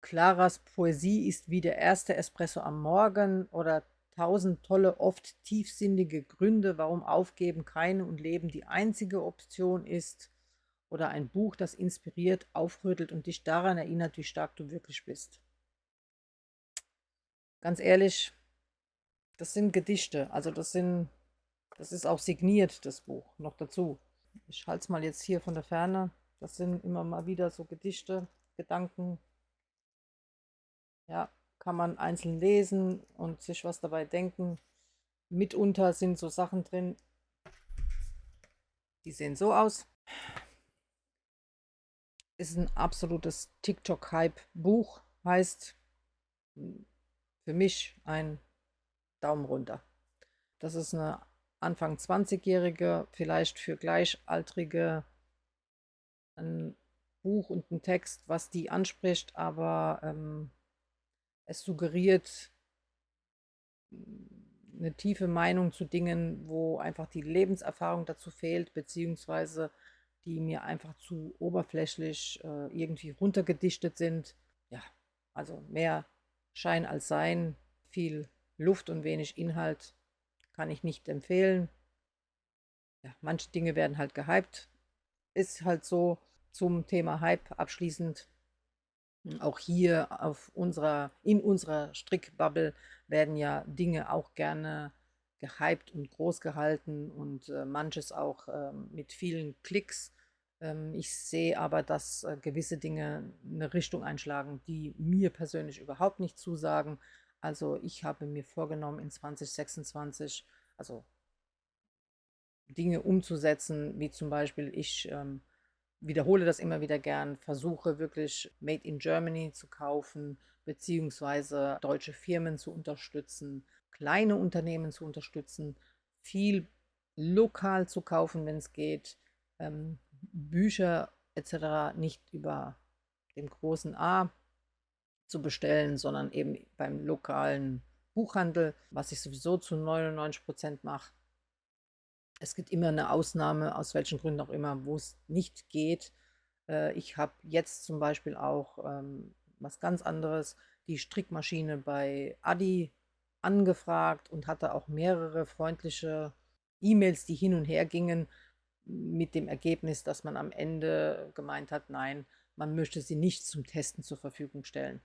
Claras Poesie ist wie der erste Espresso am Morgen oder 1000 tolle, oft tiefsinnige Gründe, warum Aufgeben keine und Leben die einzige Option ist. Oder ein Buch, das inspiriert, aufrüttelt und dich daran erinnert, wie stark du wirklich bist. Ganz ehrlich, das sind Gedichte. Also das ist auch signiert, das Buch, noch dazu. Ich halte es mal jetzt hier von der Ferne. Das sind immer mal wieder so Gedichte, Gedanken. Ja, kann man einzeln lesen und sich was dabei denken. Mitunter sind so Sachen drin, die sehen so aus. Ist ein absolutes TikTok-Hype-Buch, heißt für mich ein Daumen runter. Das ist eine Anfang 20-Jährige, vielleicht für Gleichaltrige, ein Buch und ein Text, was die anspricht, aber es suggeriert eine tiefe Meinung zu Dingen, wo einfach die Lebenserfahrung dazu fehlt, beziehungsweise die mir einfach zu oberflächlich irgendwie runtergedichtet sind. Ja, also mehr Schein als Sein, viel Luft und wenig Inhalt kann ich nicht empfehlen. Ja, manche Dinge werden halt gehypt. Ist halt so. Zum Thema Hype abschließend. Auch hier in unserer Strickbubble werden ja Dinge auch gerne gehypt und groß gehalten und manches auch mit vielen Klicks. Ich sehe aber, dass gewisse Dinge eine Richtung einschlagen, die mir persönlich überhaupt nicht zusagen. Also ich habe mir vorgenommen, in 2026, also Dinge umzusetzen, wie zum Beispiel ich wiederhole das immer wieder gern, versuche wirklich Made in Germany zu kaufen, beziehungsweise deutsche Firmen zu unterstützen, kleine Unternehmen zu unterstützen, viel lokal zu kaufen, wenn es geht, Bücher etc. nicht über dem großen A zu bestellen, sondern eben beim lokalen Buchhandel, was ich sowieso zu 99% mache. Es gibt immer eine Ausnahme, aus welchen Gründen auch immer, wo es nicht geht. Ich habe jetzt zum Beispiel auch was ganz anderes, die Strickmaschine bei Adi angefragt und hatte auch mehrere freundliche E-Mails, die hin und her gingen, mit dem Ergebnis, dass man am Ende gemeint hat, nein, man möchte sie nicht zum Testen zur Verfügung stellen.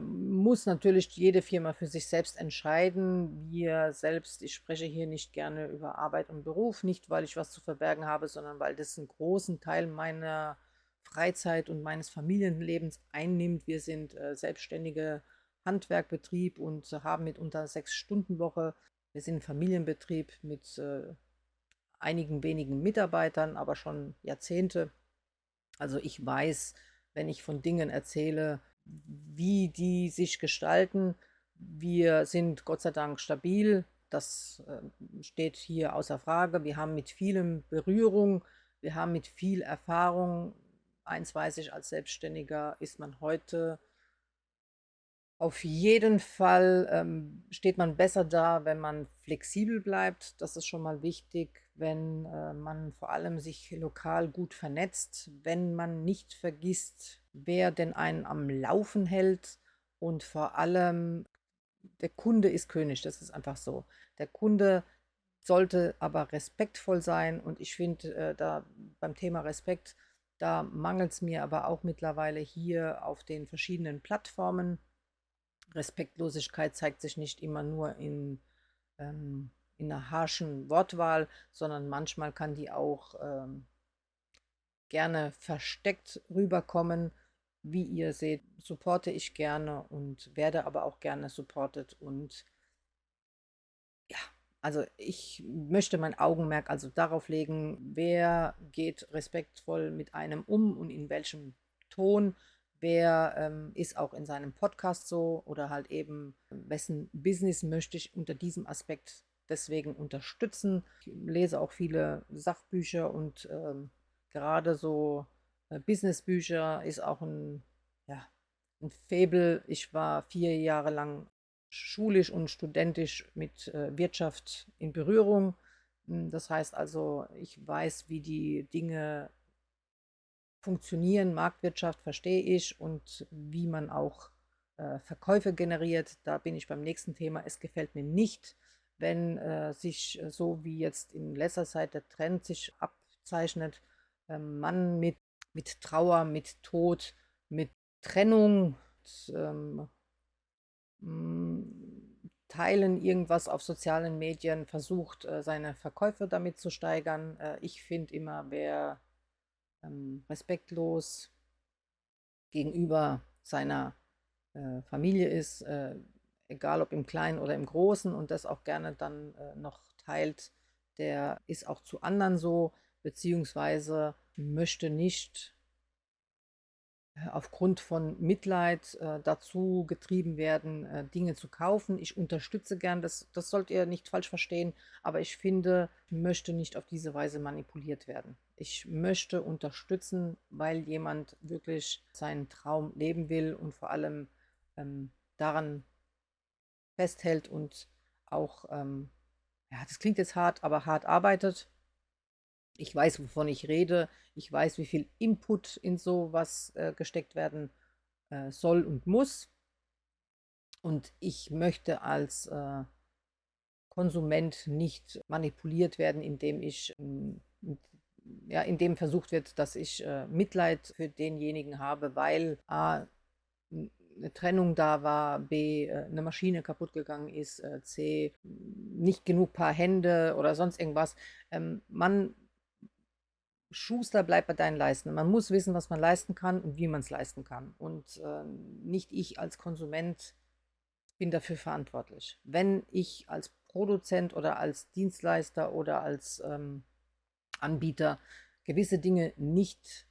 Muss natürlich jede Firma für sich selbst entscheiden. Wir selbst, ich spreche hier nicht gerne über Arbeit und Beruf, nicht weil ich was zu verbergen habe, sondern weil das einen großen Teil meiner Freizeit und meines Familienlebens einnimmt. Wir sind selbstständige Handwerkbetrieb und haben mitunter 6-Stunden-Woche. Wir sind ein Familienbetrieb mit einigen wenigen Mitarbeitern, aber schon Jahrzehnte. Also ich weiß, wenn ich von Dingen erzähle, wie die sich gestalten. Wir sind Gott sei Dank stabil. Das steht hier außer Frage. Wir haben mit vielem Berührung, wir haben mit viel Erfahrung. Eins weiß ich, als Selbstständiger ist man heute auf jeden Fall steht man besser da, wenn man flexibel bleibt. Das ist schon mal wichtig, wenn man vor allem sich lokal gut vernetzt, wenn man nicht vergisst, wer denn einen am Laufen hält und vor allem der Kunde ist König, das ist einfach so. Der Kunde sollte aber respektvoll sein und ich finde da beim Thema Respekt, da mangelt es mir aber auch mittlerweile hier auf den verschiedenen Plattformen. Respektlosigkeit zeigt sich nicht immer nur in einer harschen Wortwahl, sondern manchmal kann die auch gerne versteckt rüberkommen. Wie ihr seht, supporte ich gerne und werde aber auch gerne supported. Und ja, also ich möchte mein Augenmerk also darauf legen, wer geht respektvoll mit einem um und in welchem Ton. Wer ist auch in seinem Podcast so oder halt eben, wessen Business möchte ich unter diesem Aspekt deswegen unterstützen. Ich lese auch viele Sachbücher und gerade so Businessbücher ist auch ja, ein Faible. Ich war 4 Jahre lang schulisch und studentisch mit Wirtschaft in Berührung. Das heißt also, ich weiß, wie die Dinge funktionieren. Marktwirtschaft verstehe ich und wie man auch Verkäufe generiert. Da bin ich beim nächsten Thema. Es gefällt mir nicht, wenn sich so wie jetzt in letzter Zeit der Trend sich abzeichnet, man mit Trauer, mit Tod, mit Trennung, ähm, teilen irgendwas auf sozialen Medien, versucht seine Verkäufe damit zu steigern. Ich finde immer, wer respektlos gegenüber seiner Familie ist, egal ob im Kleinen oder im Großen und das auch gerne dann noch teilt, der ist auch zu anderen so, beziehungsweise möchte nicht aufgrund von Mitleid dazu getrieben werden, Dinge zu kaufen. Ich unterstütze gern, das sollt ihr nicht falsch verstehen, aber ich finde, ich möchte nicht auf diese Weise manipuliert werden. Ich möchte unterstützen, weil jemand wirklich seinen Traum leben will und vor allem daran festhält und auch, ja, das klingt jetzt hart, aber hart arbeitet. Ich weiß, wovon ich rede. Ich weiß, wie viel Input in so was gesteckt werden soll und muss. Und ich möchte als Konsument nicht manipuliert werden, indem ich ja, indem versucht wird, dass ich Mitleid für denjenigen habe, weil A, eine Trennung da war, B, eine Maschine kaputt gegangen ist, C, nicht genug Paar Hände oder sonst irgendwas. Man Schuster bleibt bei deinen Leisten. Man muss wissen, was man leisten kann und wie man es leisten kann. Und nicht ich als Konsument bin dafür verantwortlich. Wenn ich als Produzent oder als Dienstleister oder als Anbieter gewisse Dinge nicht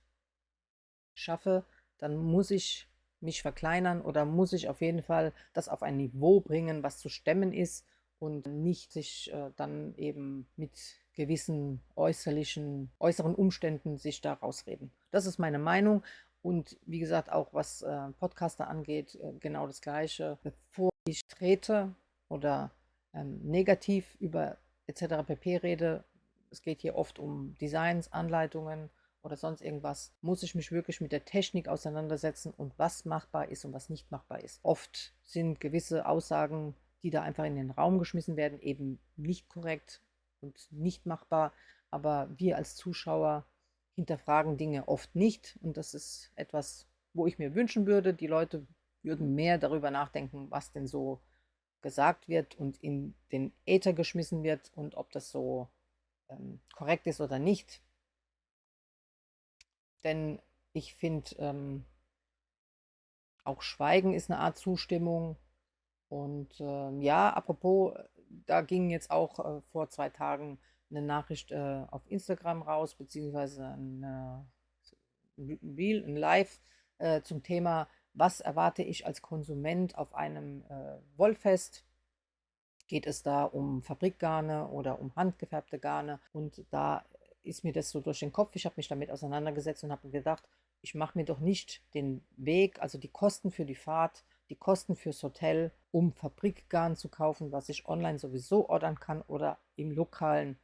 schaffe, dann muss ich mich verkleinern oder muss ich auf jeden Fall das auf ein Niveau bringen, was zu stemmen ist und nicht sich dann eben mit gewissen äußeren Umständen sich da rausreden. Das ist meine Meinung und wie gesagt, auch was Podcaster angeht, genau das Gleiche. Bevor ich trete oder negativ über etc. pp. Rede, es geht hier oft um Designs, Anleitungen oder sonst irgendwas, muss ich mich wirklich mit der Technik auseinandersetzen und was machbar ist und was nicht machbar ist. Oft sind gewisse Aussagen, die da einfach in den Raum geschmissen werden, eben nicht korrekt und nicht machbar, aber wir als Zuschauer hinterfragen Dinge oft nicht und das ist etwas, wo ich mir wünschen würde, die Leute würden mehr darüber nachdenken, was denn so gesagt wird und in den Äther geschmissen wird und ob das so korrekt ist oder nicht. Denn ich finde, auch Schweigen ist eine Art Zustimmung. Und ja, apropos, da ging jetzt auch vor 2 Tagen eine Nachricht auf Instagram raus, beziehungsweise ein Reel, ein Live zum Thema, was erwarte ich als Konsument auf einem Wollfest? Geht es da um Fabrikgarne oder um handgefärbte Garne? Und da ist mir das so durch den Kopf. Ich habe mich damit auseinandergesetzt und habe mir gedacht, ich mache mir doch nicht den Weg, also die Kosten für die Fahrt, die Kosten fürs Hotel, um Fabrikgarn zu kaufen, was ich online sowieso ordern kann oder im lokalen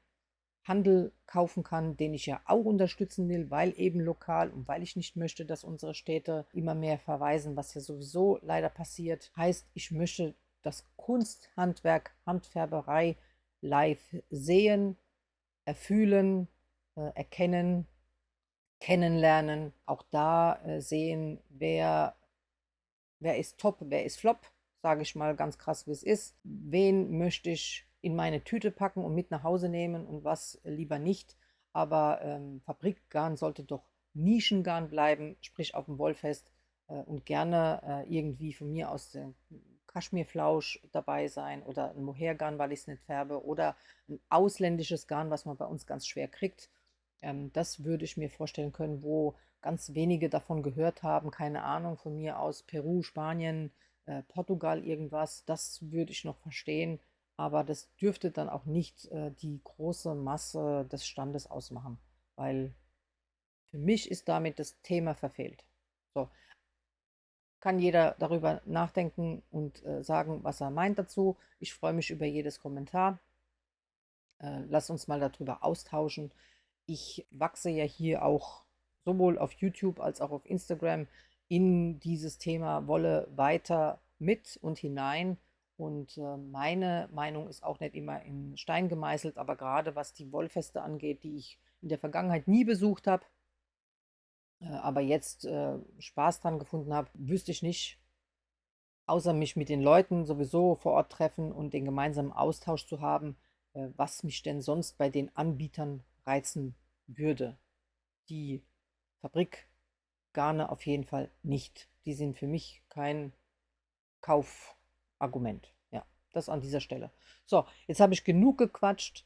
Handel kaufen kann, den ich ja auch unterstützen will, weil eben lokal und weil ich nicht möchte, dass unsere Städte immer mehr verweisen, was ja sowieso leider passiert. Heißt, ich möchte das Kunsthandwerk, Handfärberei live sehen, erfühlen, erkennen, kennenlernen. Auch da sehen, wer ist top, wer ist flop, sage ich mal ganz krass, wie es ist. Wen möchte ich in meine Tüte packen und mit nach Hause nehmen und was lieber nicht. Aber Fabrikgarn sollte doch Nischengarn bleiben, sprich auf dem Wollfest und gerne irgendwie von mir aus der Kaschmirflausch dabei sein oder ein Mohairgarn, weil ich es nicht färbe oder ein ausländisches Garn, was man bei uns ganz schwer kriegt. Das würde ich mir vorstellen können, wo ganz wenige davon gehört haben, keine Ahnung, von mir aus Peru, Spanien, Portugal, irgendwas. Das würde ich noch verstehen, aber das dürfte dann auch nicht die große Masse des Standes ausmachen, weil für mich ist damit das Thema verfehlt. So, kann jeder darüber nachdenken und sagen, was er meint dazu. Ich freue mich über jedes Kommentar. Lass uns mal darüber austauschen. Ich wachse ja hier auch sowohl auf YouTube als auch auf Instagram in dieses Thema Wolle weiter mit und hinein. Und meine Meinung ist auch nicht immer in Stein gemeißelt, aber gerade was die Wollfeste angeht, die ich in der Vergangenheit nie besucht habe, aber jetzt Spaß dran gefunden habe, wüsste ich nicht, außer mich mit den Leuten sowieso vor Ort treffen und den gemeinsamen Austausch zu haben, was mich denn sonst bei den Anbietern reizen würde. Die Fabrikgarne auf jeden Fall nicht. Die sind für mich kein Kaufargument. Ja, das an dieser Stelle. So, jetzt habe ich genug gequatscht.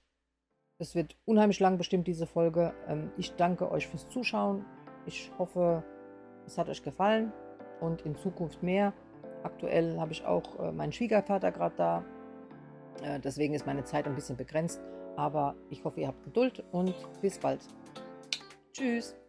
Es wird unheimlich lang bestimmt, diese Folge. Ich danke euch fürs Zuschauen. Ich hoffe, es hat euch gefallen und in Zukunft mehr. Aktuell habe ich auch meinen Schwiegervater gerade da. Deswegen ist meine Zeit ein bisschen begrenzt. Aber ich hoffe, ihr habt Geduld und bis bald. Tschüss.